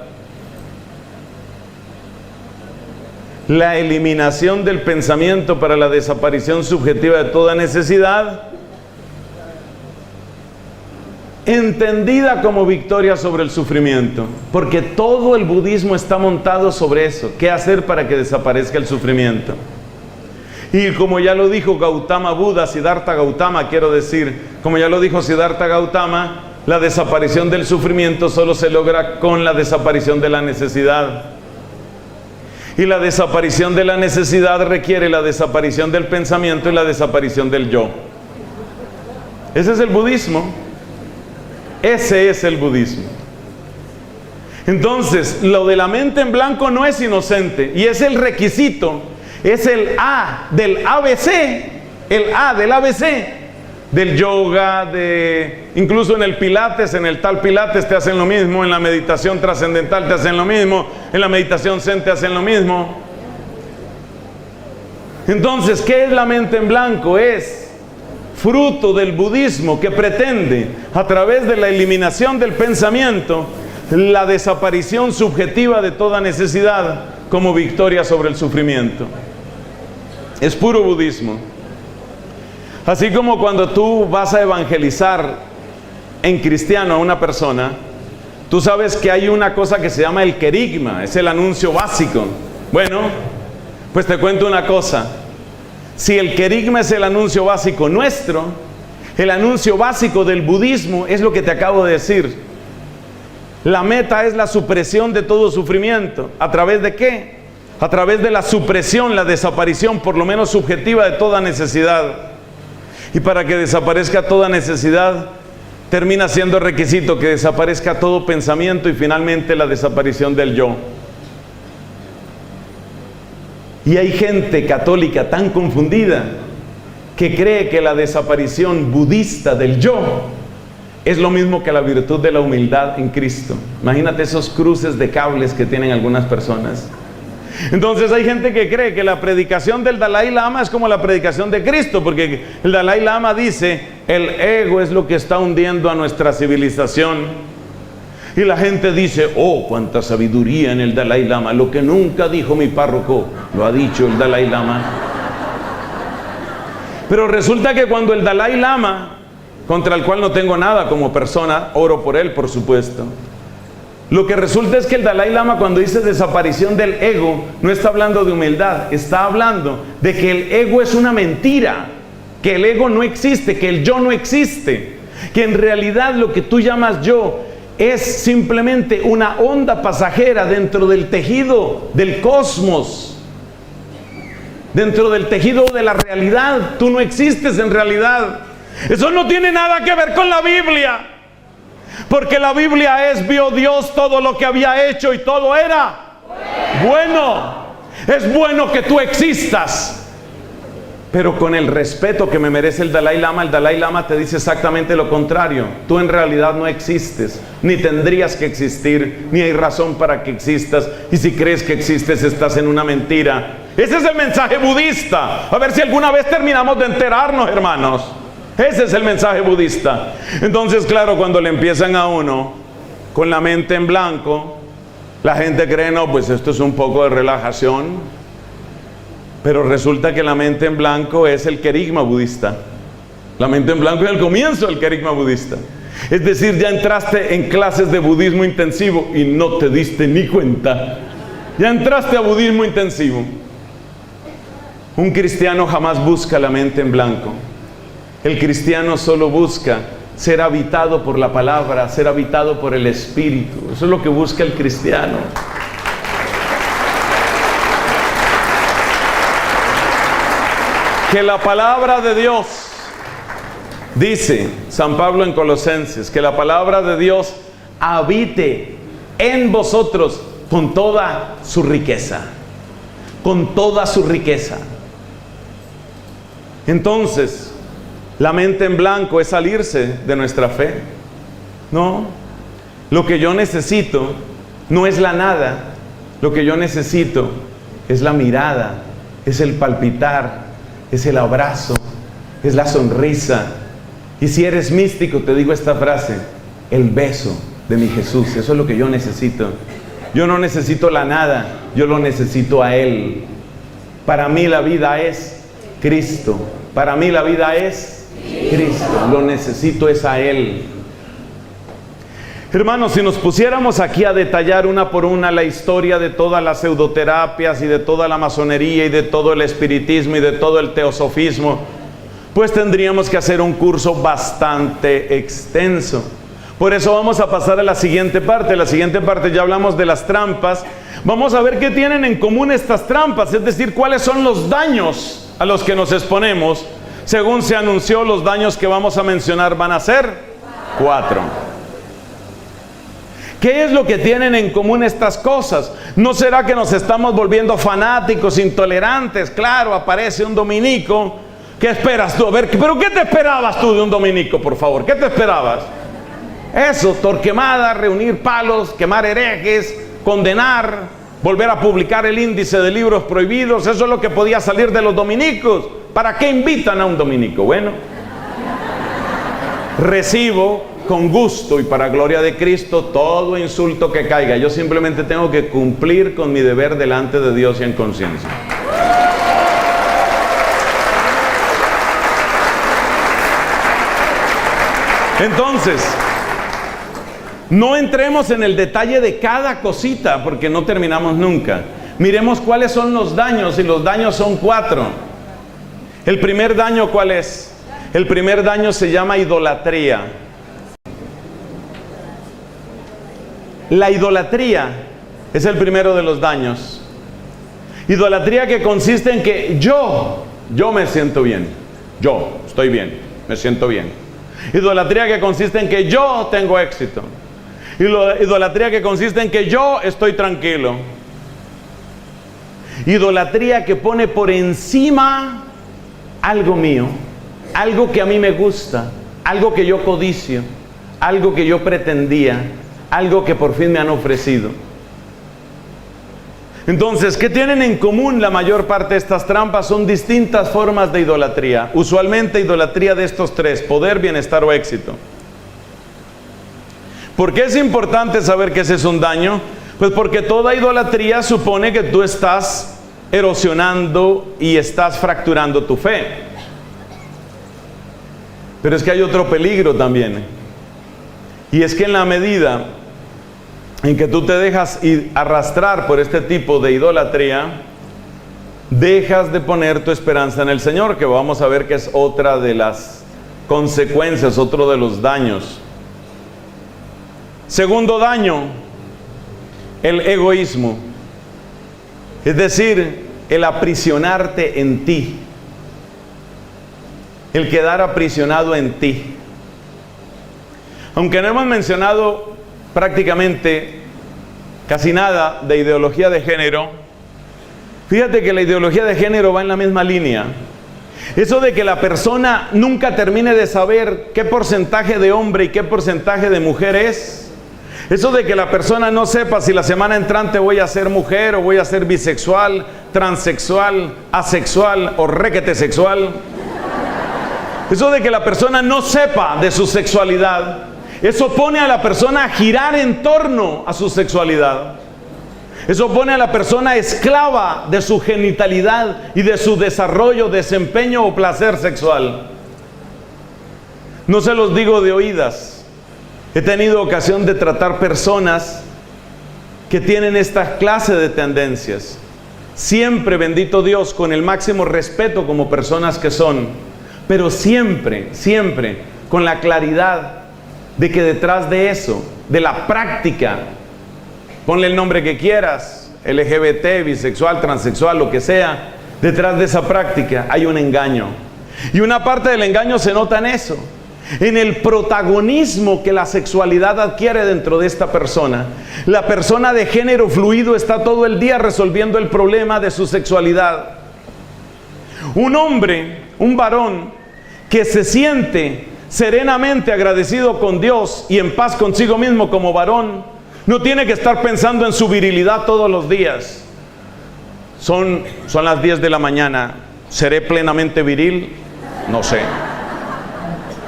La eliminación del pensamiento para la desaparición subjetiva de toda necesidad, entendida como victoria sobre el sufrimiento, porque todo el budismo está montado sobre eso. ¿Qué hacer para que desaparezca el sufrimiento? Y como ya lo dijo Gautama Buda, Siddhartha Gautama, quiero decir, como ya lo dijo Siddhartha Gautama, la desaparición del sufrimiento solo se logra con la desaparición de la necesidad. Y la desaparición de la necesidad requiere la desaparición del pensamiento y la desaparición del yo. Ese es el budismo. Ese es el budismo. Entonces, lo de la mente en blanco no es inocente, y es el requisito, es el A del ABC, el A del ABC, del yoga, incluso en el pilates, en el tal pilates te hacen lo mismo, en la meditación trascendental te hacen lo mismo, en la meditación zen te hacen lo mismo. Entonces, ¿qué es la mente en blanco? Es fruto del budismo, que pretende, a través de la eliminación del pensamiento, la desaparición subjetiva de toda necesidad como victoria sobre el sufrimiento. Es puro budismo. Así como cuando tú vas a evangelizar en cristiano a una persona, tú sabes que hay una cosa que se llama el querigma, es el anuncio básico. Bueno, pues te cuento una cosa. Si el querigma es el anuncio básico nuestro, el anuncio básico del budismo es lo que te acabo de decir. La meta es la supresión de todo sufrimiento. ¿A través de qué? A través de la supresión, la desaparición, por lo menos subjetiva, de toda necesidad. Y para que desaparezca toda necesidad, termina siendo requisito que desaparezca todo pensamiento y finalmente la desaparición del yo. Y hay gente católica tan confundida que cree que la desaparición budista del yo es lo mismo que la virtud de la humildad en Cristo. Imagínate esos cruces de cables que tienen algunas personas. Entonces hay gente que cree que la predicación del Dalai Lama es como la predicación de Cristo, porque el Dalai Lama dice, el ego es lo que está hundiendo a nuestra civilización. Y la gente dice, oh, cuánta sabiduría en el Dalai Lama, lo que nunca dijo mi párroco, lo ha dicho el Dalai Lama. Pero resulta que cuando el Dalai Lama, contra el cual no tengo nada como persona, oro por él, por supuesto, lo que resulta es que el Dalai Lama, cuando dice desaparición del ego, no está hablando de humildad, está hablando de que el ego es una mentira, que el ego no existe, que el yo no existe, que en realidad lo que tú llamas yo es simplemente una onda pasajera dentro del tejido del cosmos, dentro del tejido de la realidad. Tú no existes en realidad. Eso no tiene nada que ver con la Biblia, porque la Biblia es, vio Dios todo lo que había hecho y todo era bueno. Es bueno que tú existas, pero con el respeto que me merece el Dalai Lama te dice exactamente lo contrario. Tú en realidad no existes, ni tendrías que existir, ni hay razón para que existas, y si crees que existes estás en una mentira. Ese es el mensaje budista. A ver si alguna vez terminamos de enterarnos, hermanos. Ese es el mensaje budista. Entonces, claro, cuando le empiezan a uno con la mente en blanco, la gente cree, no, pues esto es un poco de relajación. Pero resulta que la mente en blanco es el querigma budista. La mente en blanco es el comienzo del querigma budista. Es decir, ya entraste en clases de budismo intensivo y no te diste ni cuenta. Ya entraste a budismo intensivo. Un cristiano jamás busca la mente en blanco. El cristiano solo busca ser habitado por la palabra, ser habitado por el Espíritu. Eso es lo que busca el cristiano. Que la palabra de Dios, dice San Pablo en Colosenses, que la palabra de Dios habite en vosotros con toda su riqueza. Con toda su riqueza. Entonces, la mente en blanco es salirse de nuestra fe. No, lo que yo necesito no es la nada. Lo que yo necesito es la mirada, es el palpitar, es el abrazo, es la sonrisa. Y si eres místico, te digo esta frase: el beso de mi Jesús. Eso es lo que yo necesito. Yo no necesito la nada, yo lo necesito a Él. Para mí la vida es Cristo. Para mí la vida es Cristo. Lo necesito es a Él. Hermanos, si nos pusiéramos aquí a detallar una por una la historia de todas las pseudoterapias y de toda la masonería y de todo el espiritismo y de todo el teosofismo, pues tendríamos que hacer un curso bastante extenso. Por eso vamos a pasar a la siguiente parte. La siguiente parte ya hablamos de las trampas. Vamos a ver qué tienen en común estas trampas, es decir, cuáles son los daños a los que nos exponemos. Según se anunció, los daños que vamos a mencionar van a ser 4. ¿Qué es lo que tienen en común estas cosas? ¿No será que nos estamos volviendo fanáticos, intolerantes? Claro, aparece un dominico. ¿Qué esperas tú? A ver, ¿pero qué te esperabas tú de un dominico, por favor? ¿Qué te esperabas? Eso, torquemada, reunir palos, quemar herejes, condenar, volver a publicar el índice de libros prohibidos. Eso es lo que podía salir de los dominicos. ¿Para qué invitan a un dominico? Bueno, recibo con gusto y para gloria de Cristo todo insulto que caiga. Yo simplemente tengo que cumplir con mi deber delante de Dios y en conciencia. Entonces, no entremos en el detalle de cada cosita porque no terminamos nunca. Miremos cuáles son los daños, y los daños son 4. El primer daño, ¿cuál es? El primer daño se llama idolatría. La idolatría es el primero de los daños. Idolatría que consiste en que yo me siento bien. Yo estoy bien, me siento bien. Idolatría que consiste en que yo tengo éxito. Idolatría que consiste en que yo estoy tranquilo. Idolatría que pone por encima algo mío, algo que a mí me gusta, algo que yo codicio, algo que yo pretendía, algo que por fin me han ofrecido. Entonces, ¿qué tienen en común la mayor parte de estas trampas? Son distintas formas de idolatría. Usualmente idolatría de estos 3: poder, bienestar o éxito. ¿Por qué es importante saber que ese es un daño? Pues porque toda idolatría supone que tú estás erosionando y estás fracturando tu fe. Pero es que hay otro peligro también. Y es que en la medida en que tú te dejas arrastrar por este tipo de idolatría, dejas de poner tu esperanza en el Señor, que vamos a ver que es otra de las consecuencias, otro de los daños. Segundo daño, el egoísmo. Es decir, el aprisionarte en ti. El quedar aprisionado en ti. Aunque no hemos mencionado prácticamente casi nada de ideología de género, fíjate que la ideología de género va en la misma línea. Eso de que la persona nunca termine de saber qué porcentaje de hombre y qué porcentaje de mujer es. Eso de que la persona no sepa si la semana entrante voy a ser mujer o voy a ser bisexual, transexual, asexual o requete sexual. Eso de que la persona no sepa de su sexualidad, eso pone a la persona a girar en torno a su sexualidad. Eso pone a la persona esclava de su genitalidad y de su desarrollo, desempeño o placer sexual. No se los digo de oídas. He tenido ocasión de tratar personas que tienen esta clase de tendencias, siempre, bendito Dios, con el máximo respeto como personas que son, pero siempre, siempre con la claridad de que detrás de eso, de la práctica, ponle el nombre que quieras, LGBT, bisexual, transexual, lo que sea, detrás de esa práctica hay un engaño. Y una parte del engaño se nota en eso, en el protagonismo que la sexualidad adquiere dentro de esta persona. La persona de género fluido está todo el día resolviendo el problema de su sexualidad. Un hombre, un varón que se siente serenamente agradecido con Dios y en paz consigo mismo como varón, no tiene que estar pensando en su virilidad todos los días. Son las 10 de la mañana, ¿seré plenamente viril? No sé.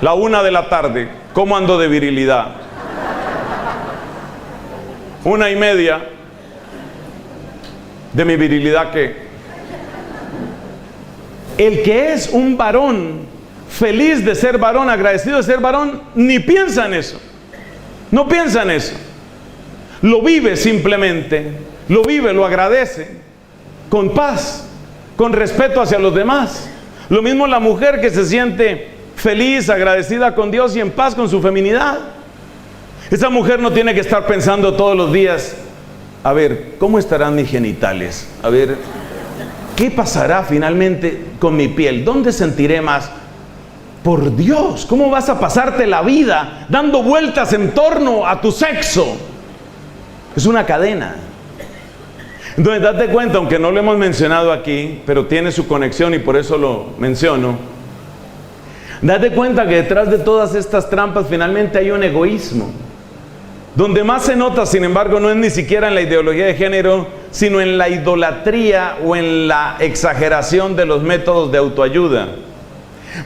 La 1 de la tarde, ¿cómo ando de virilidad? 1:30 de mi virilidad, ¿qué? El que es un varón, feliz de ser varón, agradecido de ser varón, ni piensa en eso. No piensa en eso. Lo vive simplemente, lo vive, lo agradece, con paz, con respeto hacia los demás. Lo mismo la mujer que se siente feliz, agradecida con Dios y en paz con su feminidad. Esa mujer no tiene que estar pensando todos los días, a ver, ¿cómo estarán mis genitales? A ver, ¿qué pasará finalmente con mi piel? ¿Dónde sentiré más? Por Dios, ¿cómo vas a pasarte la vida dando vueltas en torno a tu sexo? Es una cadena. Entonces, date cuenta, aunque no lo hemos mencionado aquí, pero tiene su conexión y por eso lo menciono. Date cuenta que detrás de todas estas trampas finalmente hay un egoísmo. Donde más se nota, sin embargo, no es ni siquiera en la ideología de género, sino en la idolatría o en la exageración de los métodos de autoayuda.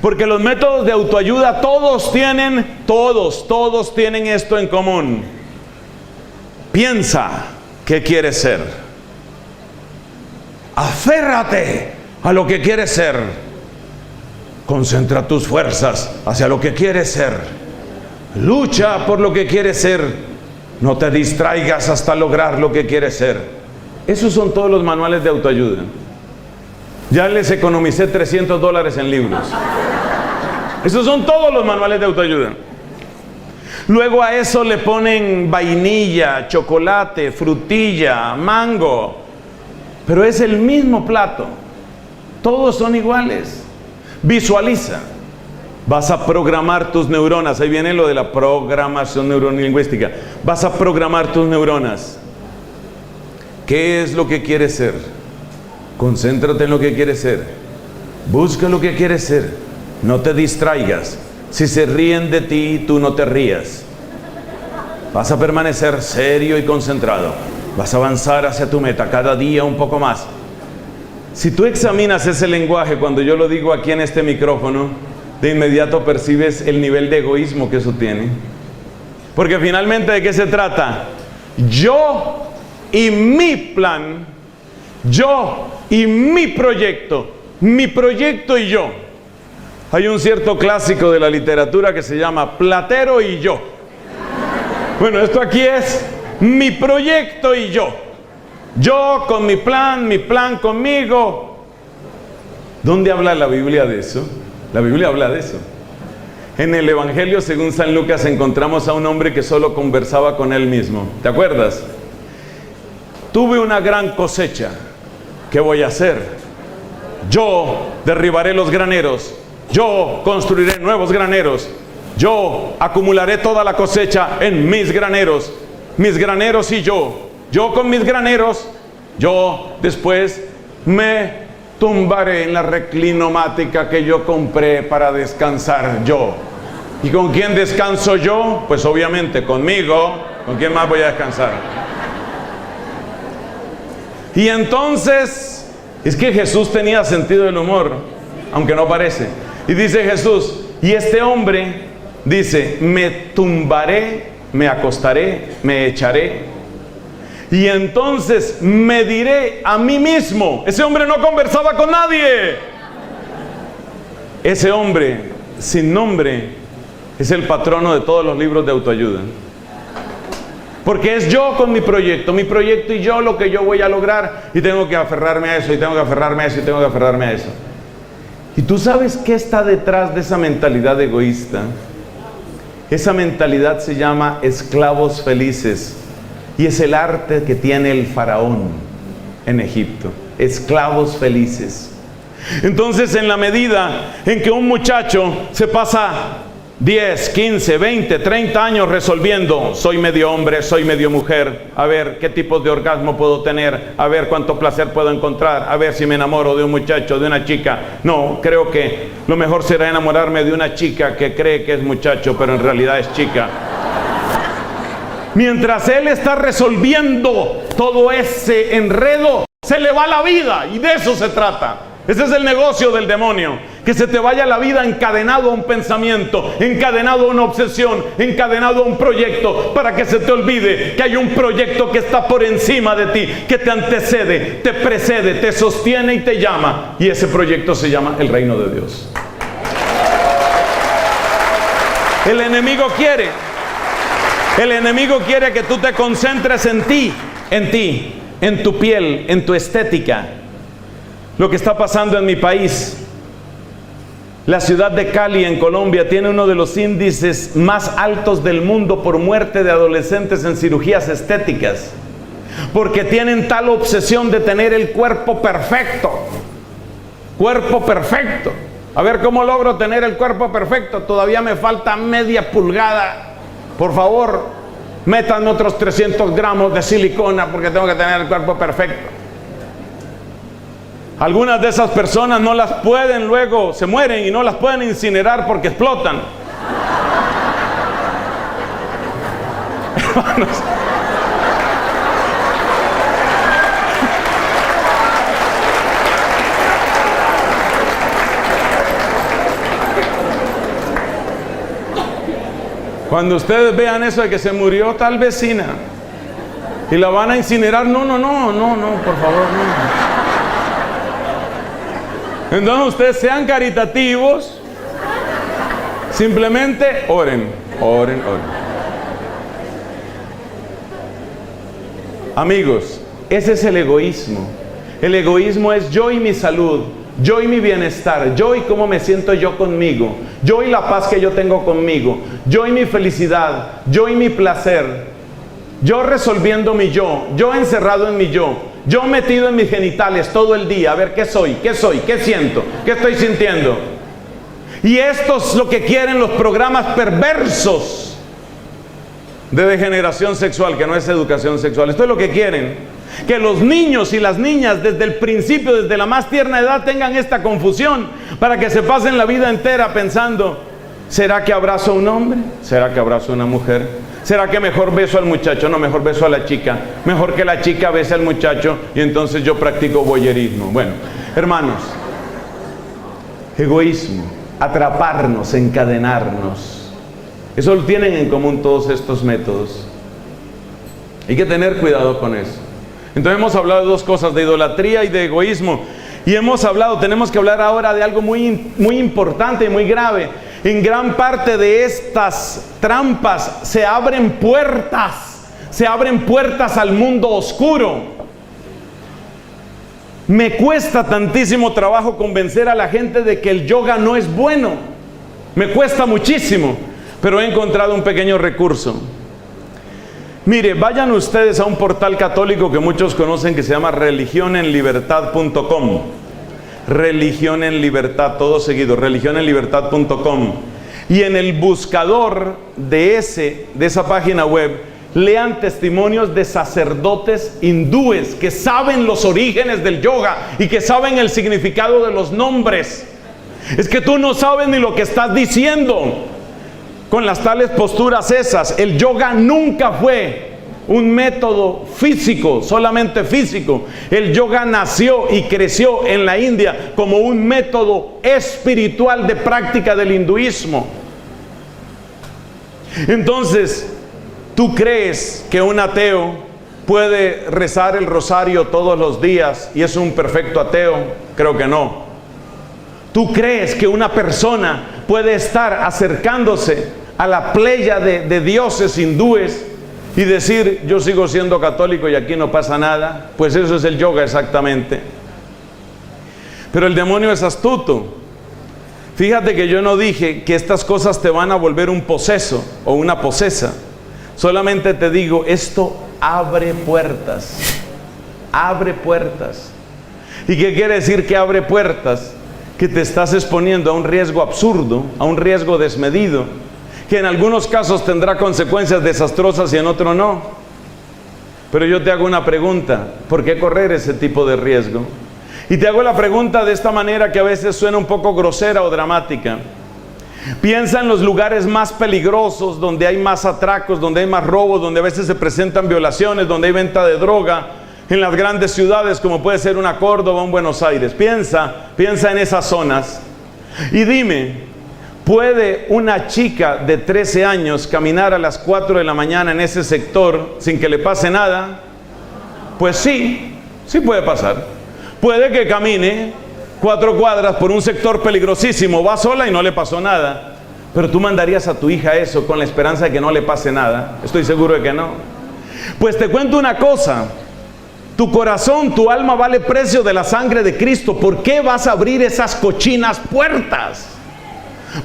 Porque los métodos de autoayuda todos tienen esto en común. Piensa qué quieres ser. Aférrate a lo que quieres ser. Concentra tus fuerzas hacia lo que quieres ser. Lucha por lo que quieres ser. No te distraigas hasta lograr lo que quieres ser. Esos son todos los manuales de autoayuda. Ya les economicé $300 en libros. Esos son todos los manuales de autoayuda. Luego a eso le ponen vainilla, chocolate, frutilla, mango. Pero es el mismo plato. Todos son iguales. Visualiza. Vas a programar tus neuronas. Ahí viene lo de la programación neurolingüística. Vas a programar tus neuronas. ¿Qué es lo que quieres ser? Concéntrate en lo que quieres ser. Busca lo que quieres ser. No te distraigas. Si se ríen de ti, tú no te rías. Vas a permanecer serio y concentrado. Vas a avanzar hacia tu meta cada día un poco más. Si tú examinas ese lenguaje cuando yo lo digo aquí en este micrófono, de inmediato percibes el nivel de egoísmo que eso tiene. Porque finalmente, ¿de qué se trata? Yo y mi plan, yo y mi proyecto y yo. Hay un cierto clásico de la literatura que se llama Platero y yo. Bueno, esto aquí es mi proyecto y yo. Yo con mi plan conmigo. ¿Dónde habla la Biblia de eso? La Biblia habla de eso. En el Evangelio según San Lucas encontramos a un hombre que solo conversaba con él mismo. ¿Te acuerdas? Tuve una gran cosecha. ¿Qué voy a hacer? Yo derribaré los graneros. Yo construiré nuevos graneros. Yo acumularé toda la cosecha en mis graneros y yo. Yo con mis graneros, yo después me tumbaré en la reclinomática que yo compré para descansar yo. ¿Y con quién descanso yo? Pues obviamente conmigo. ¿Con quién más voy a descansar? Y entonces, es que Jesús tenía sentido del humor, aunque no parece. Y dice Jesús, y este hombre dice, me tumbaré, me acostaré, me echaré. Y entonces me diré a mí mismo. Ese hombre no conversaba con nadie. Ese hombre sin nombre es el patrono de todos los libros de autoayuda. Porque es yo con mi proyecto y yo lo que yo voy a lograr, y tengo que aferrarme a eso, y tengo que aferrarme a eso, y tengo que aferrarme a eso. ¿Y tú sabes qué está detrás de esa mentalidad egoísta? Esa mentalidad se llama esclavos felices, y es el arte que tiene el faraón en Egipto. Esclavos felices. Entonces, en la medida en que un muchacho se pasa 10, 15, 20, 30 años resolviendo, soy medio hombre, soy medio mujer, a ver qué tipos de orgasmo puedo tener, a ver cuánto placer puedo encontrar, a ver si me enamoro de un muchacho, de una chica. No, creo que lo mejor será enamorarme de una chica que cree que es muchacho, pero en realidad es chica. Mientras él está resolviendo todo ese enredo, se le va la vida, y de eso se trata. Ese es el negocio del demonio, que se te vaya la vida encadenado a un pensamiento, encadenado a una obsesión, encadenado a un proyecto, para que se te olvide que hay un proyecto que está por encima de ti, que te antecede, te precede, te sostiene y te llama, y ese proyecto se llama el reino de Dios. El enemigo quiere que tú te concentres en ti, en tu piel, en tu estética. Lo que está pasando en mi país, la ciudad de Cali en Colombia tiene uno de los índices más altos del mundo por muerte de adolescentes en cirugías estéticas, porque tienen tal obsesión de tener el cuerpo perfecto. A ver, ¿cómo logro tener el cuerpo perfecto? Todavía me falta media pulgada. Por favor, métanme otros 300 gramos de silicona porque tengo que tener el cuerpo perfecto. Algunas de esas personas no las pueden, luego se mueren y no las pueden incinerar porque explotan. Hermanos, cuando ustedes vean eso de que se murió tal vecina y la van a incinerar, no, por favor, no. Entonces ustedes sean caritativos, simplemente oren. Amigos, ese es el egoísmo. El egoísmo es yo y mi salud, yo y mi bienestar, yo y cómo me siento yo conmigo, yo y la paz que yo tengo conmigo, yo y mi felicidad, yo y mi placer, yo resolviendo mi yo encerrado en mi yo metido en mis genitales todo el día, a ver qué soy, qué siento, qué estoy sintiendo. Y esto es lo que quieren los programas perversos de degeneración sexual, que no es educación sexual. Esto es lo que quieren, que los niños y las niñas desde el principio, desde la más tierna edad, tengan esta confusión, para que se pasen la vida entera pensando, ¿será que abrazo a un hombre? ¿Será que abrazo a una mujer? ¿Será que mejor beso al muchacho? No, mejor beso a la chica. Mejor que la chica bese al muchacho y entonces yo practico voyerismo. Bueno, hermanos, egoísmo, atraparnos, encadenarnos. Eso lo tienen en común todos estos métodos. Hay que tener cuidado con eso. Entonces hemos hablado de dos cosas, de idolatría y de egoísmo. Y tenemos que hablar ahora de algo muy importante y muy grave. En gran parte de estas trampas se abren puertas al mundo oscuro. Me cuesta tantísimo trabajo convencer a la gente de que el yoga no es bueno. Me cuesta muchísimo, pero he encontrado un pequeño recurso. Mire, vayan ustedes a un portal católico que muchos conocen que se llama religionenlibertad.com. Religión en Libertad, todo seguido, religionenlibertad.com. Y en el buscador de esa página web, lean testimonios de sacerdotes hindúes que saben los orígenes del yoga y que saben el significado de los nombres. Es que tú no sabes ni lo que estás diciendo con las tales posturas esas. El yoga nunca fue un método físico, solamente físico. El yoga nació y creció en la India como un método espiritual de práctica del hinduismo. Entonces, ¿tú crees que un ateo puede rezar el rosario todos los días y es un perfecto ateo? Creo que no. ¿Tú crees que una persona puede estar acercándose a la playa de dioses hindúes y decir, yo sigo siendo católico y aquí no pasa nada. Pues eso es el yoga exactamente. Pero el demonio es astuto. Fíjate que yo no dije que estas cosas te van a volver un poseso o una posesa. Solamente te digo, esto abre puertas. Abre puertas. ¿Y qué quiere decir que abre puertas? Que te estás exponiendo a un riesgo absurdo, a un riesgo desmedido, que en algunos casos tendrá consecuencias desastrosas y en otros no. Pero yo te hago una pregunta, ¿por qué correr ese tipo de riesgo? Y te hago la pregunta de esta manera que a veces suena un poco grosera o dramática. Piensa en los lugares más peligrosos, donde hay más atracos, donde hay más robos, donde a veces se presentan violaciones, donde hay venta de droga, en las grandes ciudades como puede ser una Córdoba, un Buenos Aires. Piensa en esas zonas y dime, ¿puede una chica de 13 años caminar a las 4 de la mañana en ese sector sin que le pase nada? Pues sí, sí puede pasar. Puede que camine 4 cuadras por un sector peligrosísimo, va sola y no le pasó nada. Pero tú mandarías a tu hija eso con la esperanza de que no le pase nada. Estoy seguro de que no. Pues te cuento una cosa. Tu corazón, tu alma vale precio de la sangre de Cristo. ¿Por qué vas a abrir esas cochinas puertas?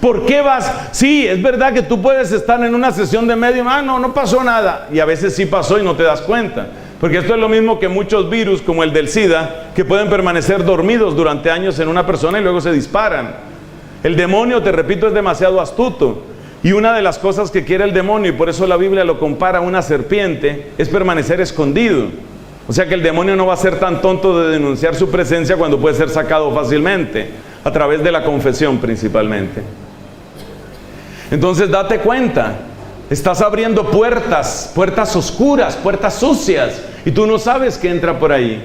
¿Por qué vas? Sí, es verdad que tú puedes estar en una sesión de medium. No pasó nada. Y a veces sí pasó y no te das cuenta. Porque esto es lo mismo que muchos virus, como el del SIDA, que pueden permanecer dormidos durante años en una persona y luego se disparan. El demonio, te repito, es demasiado astuto. Y una de las cosas que quiere el demonio, y por eso la Biblia lo compara a una serpiente, es permanecer escondido. O sea que el demonio no va a ser tan tonto de denunciar su presencia cuando puede ser sacado fácilmente, a través de la confesión principalmente. Entonces date cuenta, estás abriendo puertas oscuras, puertas sucias, y tú no sabes qué entra por ahí.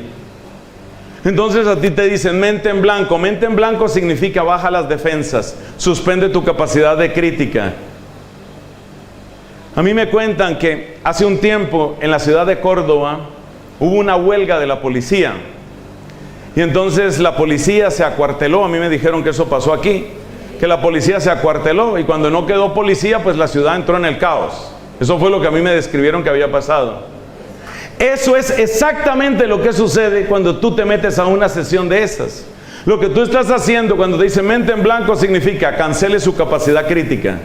Entonces a ti te dicen mente en blanco. Mente en blanco significa baja las defensas, suspende tu capacidad de crítica. A mí me cuentan que hace un tiempo en la ciudad de Córdoba hubo una huelga de la policía. Y entonces la policía se acuarteló. A mí me dijeron que eso pasó aquí, que la policía se acuarteló, y cuando no quedó policía, pues la ciudad entró en el caos. Eso fue lo que a mí me describieron que había pasado. Eso es exactamente lo que sucede cuando tú te metes a una sesión de esas. Lo que tú estás haciendo cuando te dice mente en blanco significa cancele su capacidad crítica.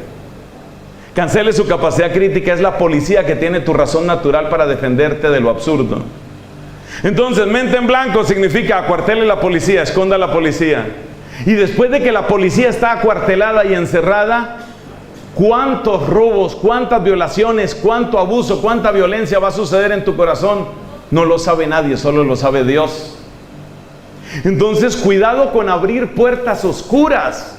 Cancele su capacidad crítica. Es la policía que tiene tu razón natural para defenderte de lo absurdo. Entonces mente en blanco significa acuartele la policía, esconda la policía. Y después de que la policía está acuartelada y encerrada, ¿cuántos robos, cuántas violaciones, cuánto abuso, cuánta violencia va a suceder en tu corazón? No lo sabe nadie, solo lo sabe Dios. Entonces cuidado con abrir puertas oscuras.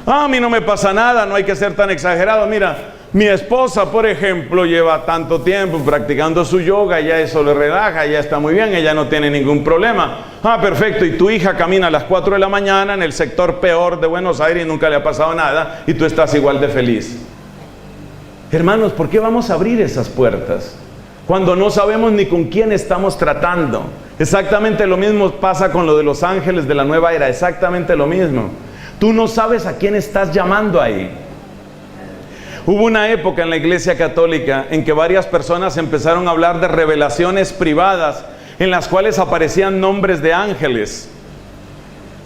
A mí no me pasa nada, no hay que ser tan exagerado. Mira, mi esposa, por ejemplo, lleva tanto tiempo practicando su yoga, ya eso le relaja, ya está muy bien, ella no tiene ningún problema. Perfecto, y tu hija camina a las 4 de la mañana en el sector peor de Buenos Aires y nunca le ha pasado nada, y tú estás igual de feliz. Hermanos, ¿por qué vamos a abrir esas puertas cuando no sabemos ni con quién estamos tratando? Exactamente lo mismo pasa con lo de los ángeles de la nueva era, exactamente lo mismo. Tú no sabes a quién estás llamando ahí. Hubo una época en la Iglesia Católica en que varias personas empezaron a hablar de revelaciones privadas en las cuales aparecían nombres de ángeles.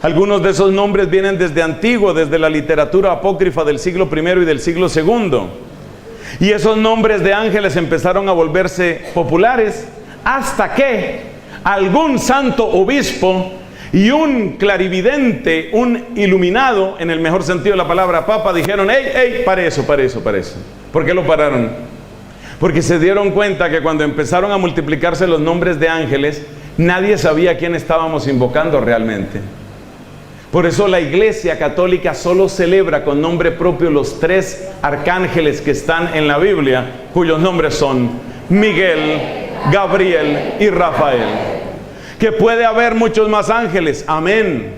Algunos de esos nombres vienen desde antiguo, desde la literatura apócrifa del siglo I y del siglo II. Y esos nombres de ángeles empezaron a volverse populares hasta que algún santo obispo y un clarividente, un iluminado, en el mejor sentido de la palabra, papa, dijeron, ¡Ey, para eso! ¿Por qué lo pararon? Porque se dieron cuenta que cuando empezaron a multiplicarse los nombres de ángeles, nadie sabía a quién estábamos invocando realmente. Por eso la Iglesia Católica solo celebra con nombre propio los 3 arcángeles que están en la Biblia, cuyos nombres son Miguel, Gabriel y Rafael. Que puede haber muchos más ángeles, amén.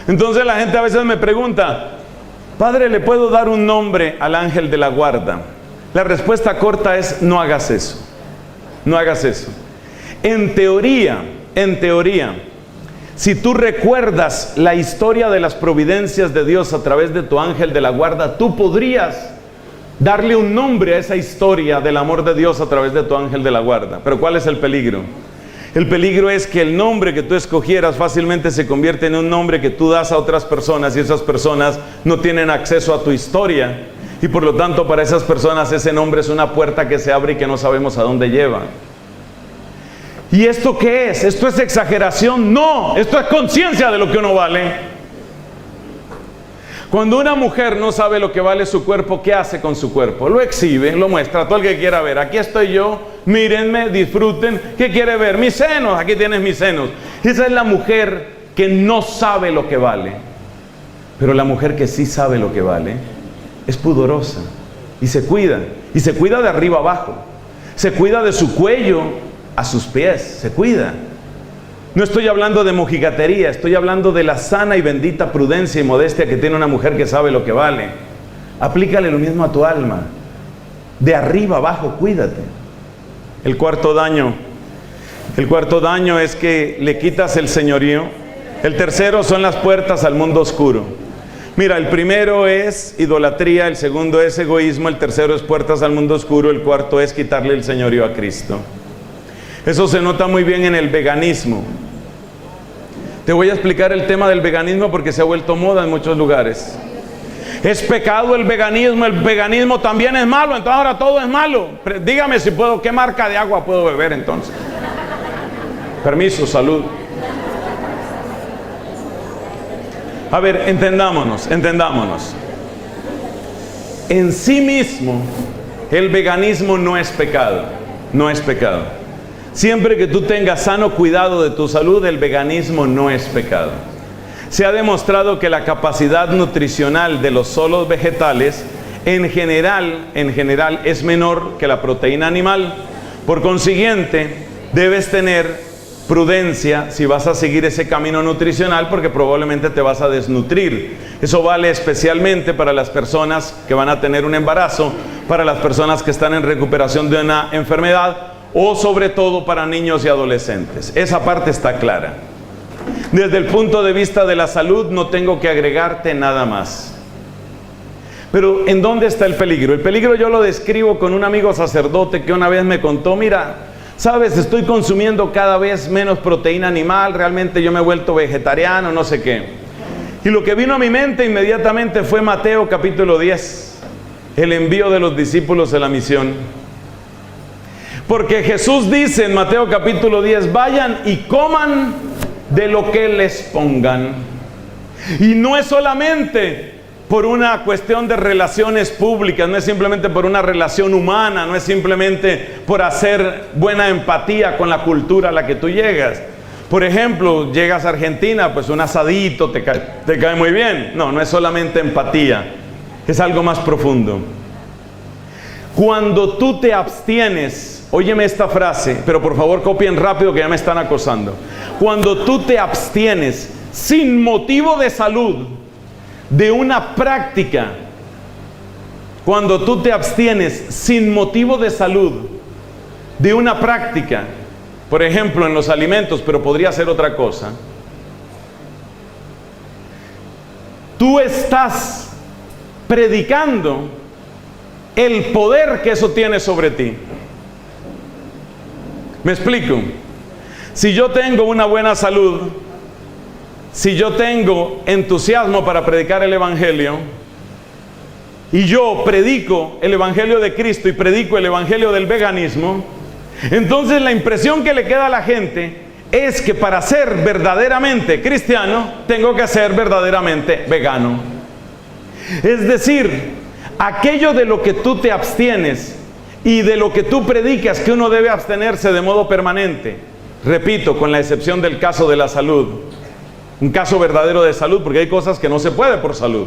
Entonces la gente a veces me pregunta, Padre, ¿le puedo dar un nombre al ángel de la guarda? La respuesta corta es, no hagas eso. No hagas eso. En teoría, si tú recuerdas la historia de las providencias de Dios a través de tu ángel de la guarda, tú podrías darle un nombre a esa historia del amor de Dios a través de tu ángel de la guarda. Pero ¿cuál es el peligro? El peligro es que el nombre que tú escogieras fácilmente se convierte en un nombre que tú das a otras personas y esas personas no tienen acceso a tu historia. Y por lo tanto para esas personas ese nombre es una puerta que se abre y que no sabemos a dónde lleva. ¿Y esto qué es? ¿Esto es exageración? No, esto es conciencia de lo que uno vale. Cuando una mujer no sabe lo que vale su cuerpo, ¿qué hace con su cuerpo? Lo exhibe, lo muestra a todo el que quiera ver. Aquí estoy yo, mírenme, disfruten. ¿Qué quiere ver? Mis senos, aquí tienes mis senos. Esa es la mujer que no sabe lo que vale. Pero la mujer que sí sabe lo que vale es pudorosa y se cuida. Y se cuida de arriba abajo. Se cuida de su cuello a sus pies. Se cuida. No estoy hablando de mojigatería, estoy hablando de la sana y bendita prudencia y modestia que tiene una mujer que sabe lo que vale. Aplícale lo mismo a tu alma. De arriba abajo, cuídate. El cuarto daño es que le quitas el señorío. El tercero son las puertas al mundo oscuro. Mira, el primero es idolatría, el segundo es egoísmo, el tercero es puertas al mundo oscuro, el cuarto es quitarle el señorío a Cristo. Eso se nota muy bien en el veganismo. Te voy a explicar el tema del veganismo porque se ha vuelto moda en muchos lugares. Es pecado el veganismo también es malo, entonces ahora todo es malo. Dígame si puedo, ¿qué marca de agua puedo beber entonces? Permiso, salud. A ver, entendámonos. En sí mismo, el veganismo no es pecado, no es pecado. Siempre que tú tengas sano cuidado de tu salud, el veganismo no es pecado. Se ha demostrado que la capacidad nutricional de los solos vegetales en general es menor que la proteína animal. Por consiguiente, debes tener prudencia si vas a seguir ese camino nutricional porque probablemente te vas a desnutrir. Eso vale especialmente para las personas que van a tener un embarazo, para las personas que están en recuperación de una enfermedad, o sobre todo para niños y adolescentes. Esa parte está clara. Desde el punto de vista de la salud no tengo que agregarte nada más. Pero ¿en dónde está el peligro? El peligro yo lo describo con un amigo sacerdote que una vez me contó, mira, sabes, estoy consumiendo cada vez menos proteína animal, realmente yo me he vuelto vegetariano, no sé qué. Y lo que vino a mi mente inmediatamente fue Mateo capítulo 10, el envío de los discípulos a la misión. Porque Jesús dice en Mateo capítulo 10, vayan y coman de lo que les pongan. Y no es solamente por una cuestión de relaciones públicas, no es simplemente por una relación humana, no es simplemente por hacer buena empatía con la cultura a la que tú llegas. Por ejemplo, llegas a Argentina, pues un asadito te cae muy bien. No, no es solamente empatía, es algo más profundo. Cuando tú te abstienes, óyeme esta frase, pero por favor copien rápido que ya me están acosando. Cuando tú te abstienes sin motivo de salud de una práctica, cuando tú te abstienes sin motivo de salud de una práctica, por ejemplo en los alimentos, pero podría ser otra cosa, tú estás predicando el poder que eso tiene sobre ti. ¿Me explico? Si yo tengo una buena salud, si yo tengo entusiasmo para predicar el Evangelio, y yo predico el Evangelio de Cristo y predico el Evangelio del veganismo, entonces la impresión que le queda a la gente es que para ser verdaderamente cristiano, tengo que ser verdaderamente vegano. Es decir, aquello de lo que tú te abstienes y de lo que tú predicas que uno debe abstenerse de modo permanente, repito, con la excepción del caso de la salud, un caso verdadero de salud, porque hay cosas que no se puede por salud,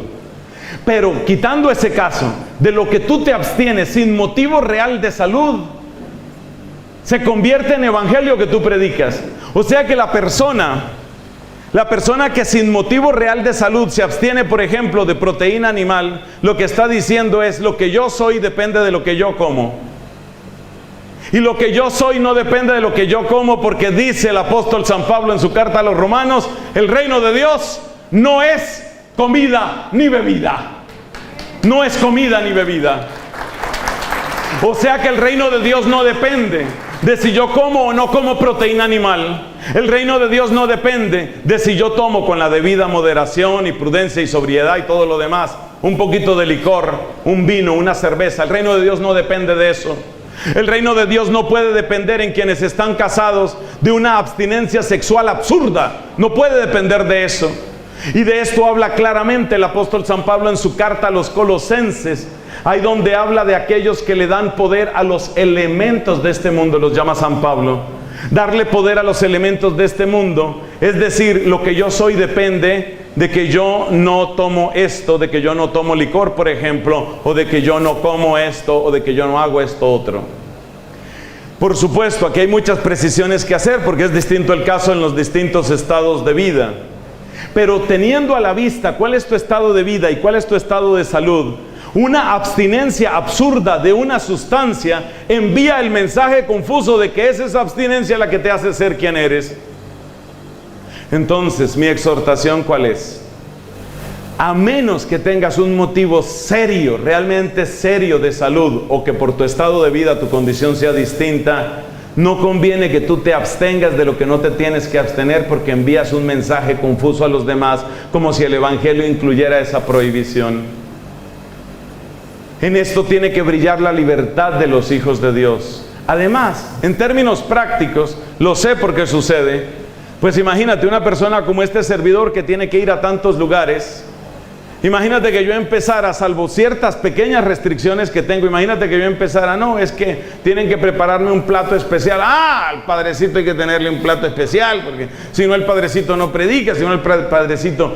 pero quitando ese caso, de lo que tú te abstienes sin motivo real de salud, se convierte en evangelio que tú predicas. O sea que la persona que sin motivo real de salud se abstiene, por ejemplo, de proteína animal, lo que está diciendo es: lo que yo soy depende de lo que yo como. Y lo que yo soy no depende de lo que yo como, porque dice el apóstol San Pablo en su carta a los romanos, el reino de Dios no es comida ni bebida. No es comida ni bebida. O sea que el reino de Dios no depende de si yo como o no como proteína animal. El reino de Dios no depende de si yo tomo con la debida moderación y prudencia y sobriedad y todo lo demás un poquito de licor, un vino, una cerveza. El reino de Dios no depende de eso. El reino de Dios no puede depender en quienes están casados de una abstinencia sexual absurda. No puede depender de eso. Y de esto habla claramente el apóstol San Pablo en su carta a los Colosenses. Ahí donde habla de aquellos que le dan poder a los elementos de este mundo, los llama San Pablo. Darle poder a los elementos de este mundo, es decir, lo que yo soy depende de que yo no tomo esto, de que yo no tomo licor, por ejemplo, o de que yo no como esto, o de que yo no hago esto otro. Por supuesto, aquí hay muchas precisiones que hacer, porque es distinto el caso en los distintos estados de vida. Pero teniendo a la vista cuál es tu estado de vida y cuál es tu estado de salud, una abstinencia absurda de una sustancia envía el mensaje confuso de que es esa abstinencia la que te hace ser quien eres. Entonces, mi exhortación, ¿cuál es? A menos que tengas un motivo serio, realmente serio de salud, o que por tu estado de vida tu condición sea distinta, no conviene que tú te abstengas de lo que no te tienes que abstener, porque envías un mensaje confuso a los demás, como si el evangelio incluyera esa prohibición. En esto tiene que brillar la libertad de los hijos de Dios. Además, en términos prácticos, lo sé porque sucede, pues imagínate una persona como este servidor que tiene que ir a tantos lugares. Imagínate que yo empezara, salvo ciertas pequeñas restricciones que tengo, imagínate que yo empezara, no, es que tienen que prepararme un plato especial. Al padrecito hay que tenerle un plato especial, porque si no el padrecito no predica, si no el padrecito...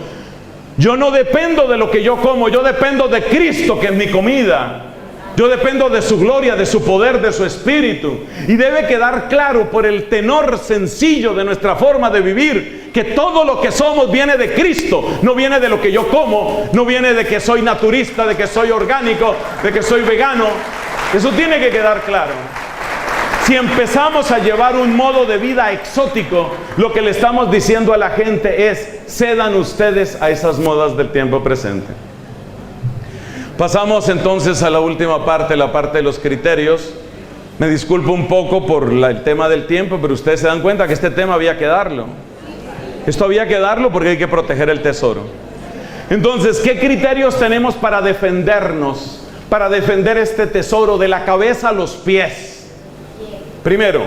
Yo no dependo de lo que yo como, yo dependo de Cristo, que es mi comida. Yo dependo de su gloria, de su poder, de su espíritu. Y debe quedar claro por el tenor sencillo de nuestra forma de vivir, que todo lo que somos viene de Cristo. No viene de lo que yo como, no viene de que soy naturista, de que soy orgánico, de que soy vegano. Eso tiene que quedar claro. Si empezamos a llevar un modo de vida exótico, lo que le estamos diciendo a la gente es: cedan ustedes a esas modas del tiempo presente. Pasamos entonces a la última parte, la parte de los criterios. Me disculpo un poco por el tema del tiempo, pero ustedes se dan cuenta que este tema había que darlo. Esto había que darlo porque hay que proteger el tesoro. Entonces, ¿qué criterios tenemos para defendernos? Para defender este tesoro de la cabeza a los pies. Primero,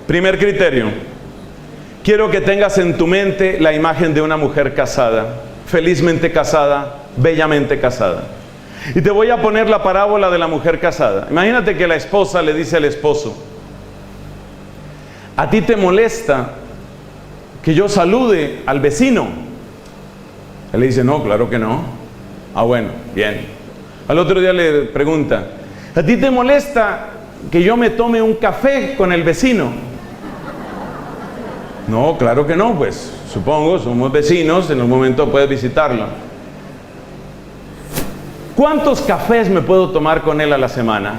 primer criterio. Quiero que tengas en tu mente la imagen de una mujer casada, felizmente casada, bellamente casada. Y te voy a poner la parábola de la mujer casada. Imagínate que la esposa le dice al esposo: ¿a ti te molesta que yo salude al vecino? Él le dice: no, claro que no. Ah, bueno, bien. Al otro día le pregunta: ¿a ti te molesta que yo me tome un café con el vecino? No, claro que no, pues supongo, somos vecinos, en un momento puedes visitarlo. ¿Cuántos cafés me puedo tomar con él a la semana?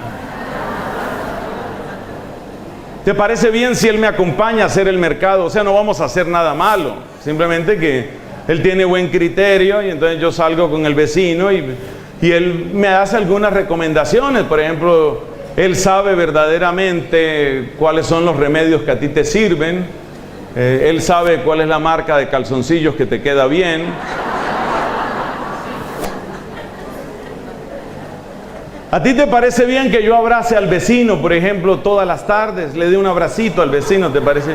¿Te parece bien si él me acompaña a hacer el mercado? O sea, no vamos a hacer nada malo, simplemente que él tiene buen criterio y entonces yo salgo con el vecino y él me hace algunas recomendaciones. Por ejemplo, él sabe verdaderamente cuáles son los remedios que a ti te sirven. Él sabe cuál es la marca de calzoncillos que te queda bien. ¿A ti te parece bien que yo abrace al vecino, por ejemplo, todas las tardes? Le dé un abracito al vecino, ¿te parece?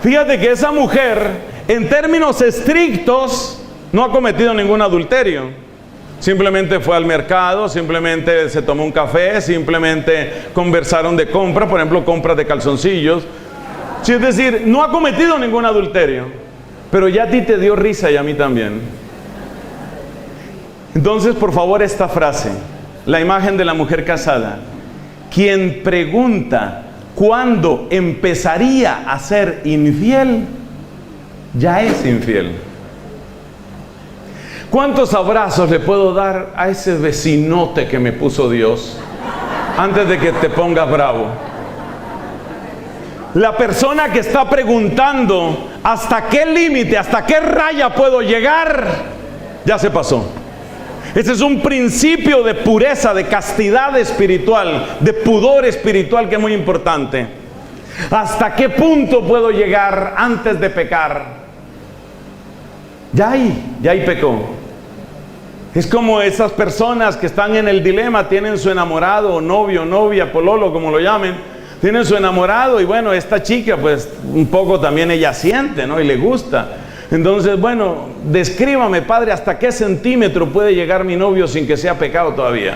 Fíjate que esa mujer, en términos estrictos, no ha cometido ningún adulterio. Simplemente fue al mercado, simplemente se tomó un café, simplemente conversaron de compra, por ejemplo, compras de calzoncillos. Sí, es decir, no ha cometido ningún adulterio, pero ya a ti te dio risa y a mí también. Entonces, por favor, esta frase, la imagen de la mujer casada: quien pregunta cuándo empezaría a ser infiel, ya es infiel. ¿Cuántos abrazos le puedo dar a ese vecinote que me puso Dios antes de que te pongas bravo? La persona que está preguntando hasta qué límite, hasta qué raya puedo llegar, ya se pasó. Ese es un principio de pureza, de castidad espiritual, de pudor espiritual que es muy importante. ¿Hasta qué punto puedo llegar antes de pecar? Ya ahí pecó. Es como esas personas que están en el dilema, tienen su enamorado, novio, novia, pololo, como lo llamen, tienen su enamorado y bueno, esta chica pues un poco también ella siente, ¿no? Y le gusta. Entonces, bueno, descríbame, padre, ¿hasta qué centímetro puede llegar mi novio sin que sea pecado todavía?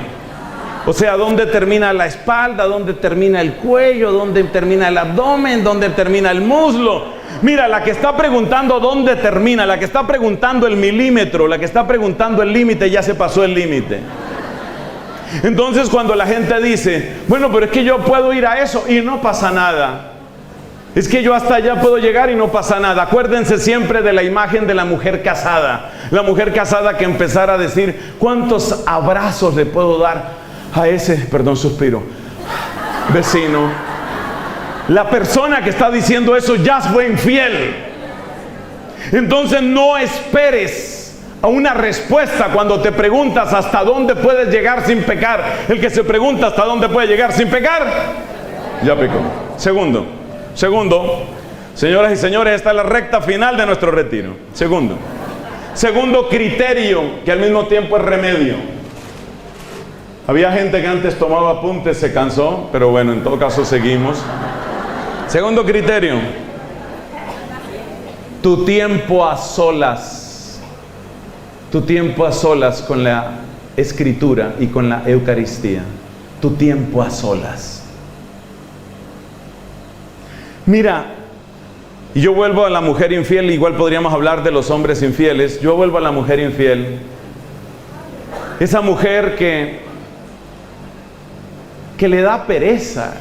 O sea, ¿dónde termina la espalda? ¿Dónde termina el cuello? ¿Dónde termina el abdomen? ¿Dónde termina el muslo? Mira, la que está preguntando dónde termina, la que está preguntando el milímetro, la que está preguntando el límite, ya se pasó el límite. Entonces, cuando la gente dice, bueno, pero es que yo puedo ir a eso y no pasa nada. Es que yo hasta allá puedo llegar y no pasa nada. Acuérdense siempre de la imagen de la mujer casada. La mujer casada que empezara a decir, ¿cuántos abrazos le puedo dar a ese, suspiro, vecino? La persona que está diciendo eso ya fue infiel. Entonces no esperes a una respuesta cuando te preguntas hasta dónde puedes llegar sin pecar. El que se pregunta hasta dónde puede llegar sin pecar, ya pecó. Segundo, señoras y señores, esta es la recta final de nuestro retiro. Segundo criterio, que al mismo tiempo es remedio. Había gente que antes tomaba apuntes, se cansó, pero bueno, en todo caso seguimos. Segundo criterio, tu tiempo a solas. Tu tiempo a solas con la Escritura y con la Eucaristía. Tu tiempo a solas. Mira, y yo vuelvo a la mujer infiel, igual podríamos hablar de los hombres infieles. Yo vuelvo a la mujer infiel. Esa mujer que le da pereza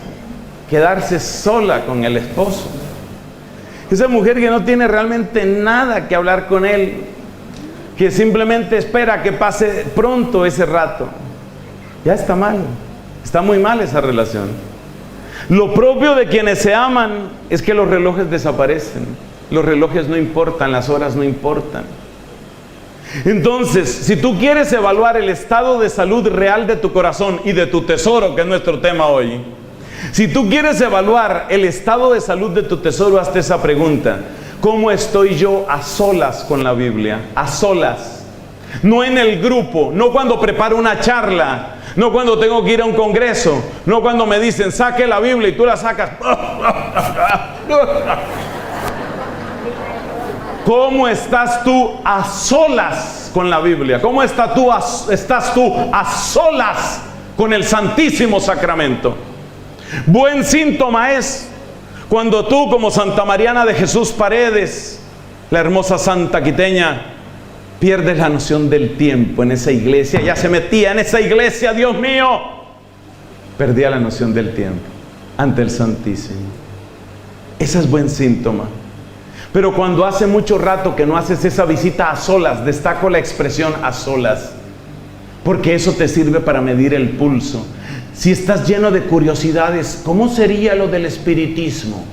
quedarse sola con el esposo. Esa mujer que no tiene realmente nada que hablar con él, que simplemente espera que pase pronto ese rato. Ya está mal, está muy mal esa relación. Lo propio de quienes se aman es que los relojes desaparecen. Los relojes no importan, las horas no importan. Entonces, si tú quieres evaluar el estado de salud real de tu corazón y de tu tesoro, que es nuestro tema hoy, si tú quieres evaluar el estado de salud de tu tesoro, hazte esa pregunta: ¿cómo estoy yo a solas con la Biblia? A solas. No en el grupo, no cuando preparo una charla, no cuando tengo que ir a un congreso, no cuando me dicen saque la Biblia y tú la sacas. ¿Cómo estás tú a solas con la Biblia? ¿Cómo estás tú a solas con el Santísimo Sacramento? Buen síntoma es cuando tú, como Santa Mariana de Jesús Paredes, la hermosa santa quiteña, pierdes la noción del tiempo en esa iglesia. Ya se metía en esa iglesia, Dios mío, perdía la noción del tiempo ante el Santísimo. Ese es buen síntoma. Pero cuando hace mucho rato que no haces esa visita a solas, destaco la expresión a solas, porque eso te sirve para medir el pulso. Si estás lleno de curiosidades, ¿cómo sería lo del espiritismo?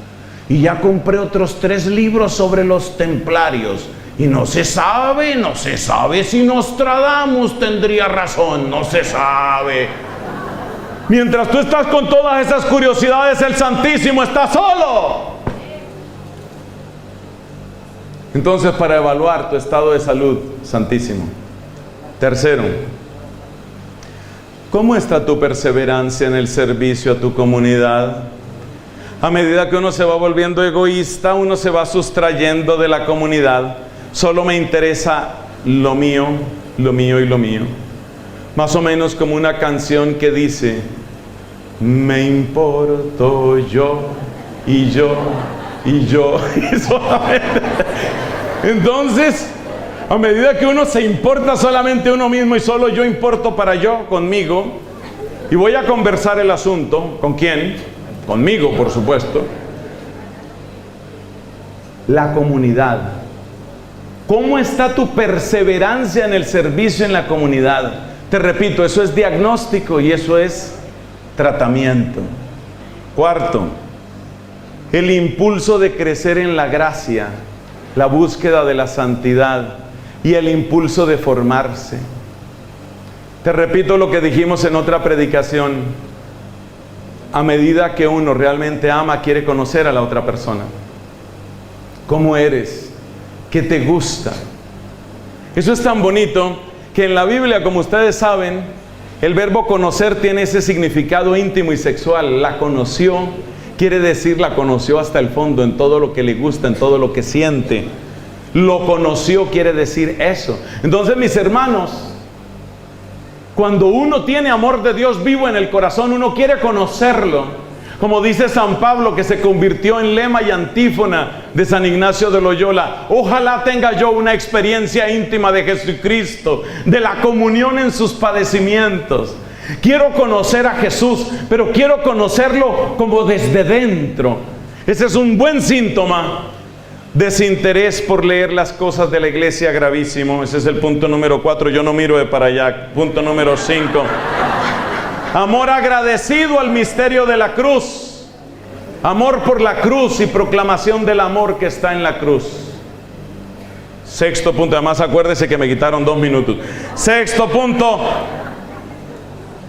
Y ya compré otros 3 libros sobre los templarios. Y no se sabe si Nostradamus tendría razón, no se sabe. Mientras tú estás con todas esas curiosidades, el Santísimo está solo. Entonces, para evaluar tu estado de salud, Santísimo. Tercero, ¿cómo está tu perseverancia en el servicio a tu comunidad? A medida que uno se va volviendo egoísta, uno se va sustrayendo de la comunidad. Solo me interesa lo mío y lo mío. Más o menos como una canción que dice: me importo yo y yo y yo. Y solamente. Entonces, a medida que uno se importa solamente uno mismo y solo yo importo para yo, conmigo, y voy a conversar el asunto, ¿con quién? Conmigo, por supuesto. La comunidad. ¿Cómo está tu perseverancia en el servicio en la comunidad? Te repito, eso es diagnóstico y eso es tratamiento. Cuarto, el impulso de crecer en la gracia, la búsqueda de la santidad y el impulso de formarse. Te repito lo que dijimos en otra predicación. A medida que uno realmente ama, quiere conocer a la otra persona. ¿Cómo eres? ¿Qué te gusta? Eso es tan bonito que en la Biblia, como ustedes saben, el verbo conocer tiene ese significado íntimo y sexual. La conoció, quiere decir la conoció hasta el fondo, en todo lo que le gusta, en todo lo que siente. Lo conoció quiere decir eso. Entonces, mis hermanos, cuando uno tiene amor de Dios vivo en el corazón, uno quiere conocerlo. Como dice San Pablo, que se convirtió en lema y antífona de San Ignacio de Loyola: ojalá tenga yo una experiencia íntima de Jesucristo, de la comunión en sus padecimientos. Quiero conocer a Jesús, pero quiero conocerlo como desde dentro. Ese es un buen síntoma. Desinterés por leer las cosas de la iglesia, gravísimo. Ese es el punto número 4. Yo no miro de para allá. Punto número 5. Amor agradecido al misterio de la cruz. Amor por la cruz y proclamación del amor que está en la cruz. Sexto punto. Además, acuérdese que me quitaron 2 minutos. Sexto punto.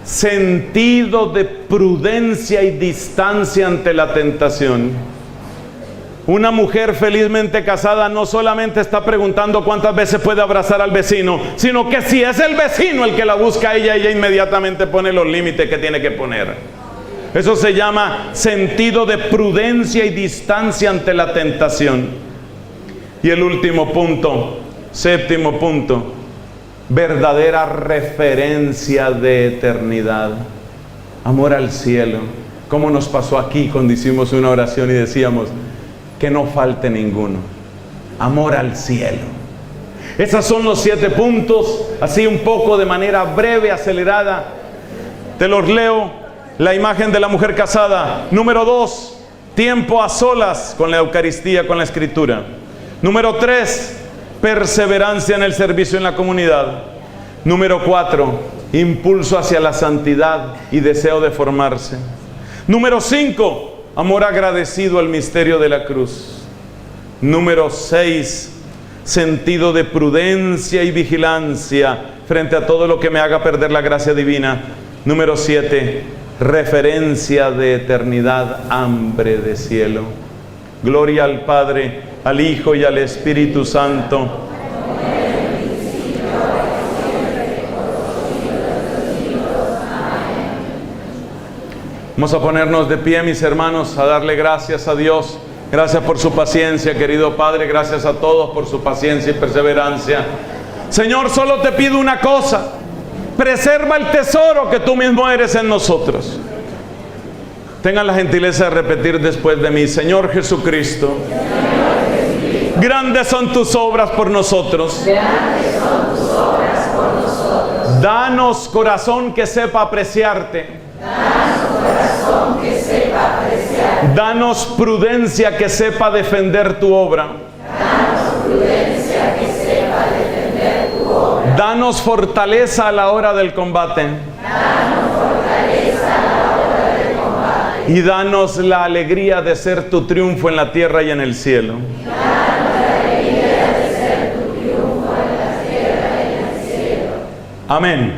Sentido de prudencia y distancia ante la tentación. Una mujer felizmente casada no solamente está preguntando cuántas veces puede abrazar al vecino, sino que si es el vecino el que la busca a ella, ella inmediatamente pone los límites que tiene que poner. Eso se llama sentido de prudencia y distancia ante la tentación. Y el último punto, séptimo punto, verdadera referencia de eternidad. Amor al cielo. ¿Cómo nos pasó aquí cuando hicimos una oración y decíamos: que no falte ninguno? Amor al cielo. Esos son los 7 puntos, así un poco de manera breve, acelerada. Te los leo. La imagen de la mujer casada. Número 2, tiempo a solas con la Eucaristía, con la Escritura. Número 3, perseverancia en el servicio en la comunidad. Número 4, impulso hacia la santidad y deseo de formarse. Número 5, amor agradecido al misterio de la cruz. Número 6, sentido de prudencia y vigilancia frente a todo lo que me haga perder la gracia divina. Número 7, referencia de eternidad, hambre de cielo. Gloria al Padre, al Hijo y al Espíritu Santo. Vamos a ponernos de pie, mis hermanos, a darle gracias a Dios. Gracias por su paciencia, querido Padre. Gracias a todos por su paciencia y perseverancia. Señor, solo te pido una cosa: preserva el tesoro que tú mismo eres en nosotros. Tengan la gentileza de repetir después de mí: Señor Jesucristo, grandes son tus obras por nosotros. Danos corazón que sepa apreciarte. Danos prudencia que sepa defender tu obra. Danos fortaleza a la hora del combate. Y danos la alegría de ser tu triunfo en la tierra y en el cielo. Amén.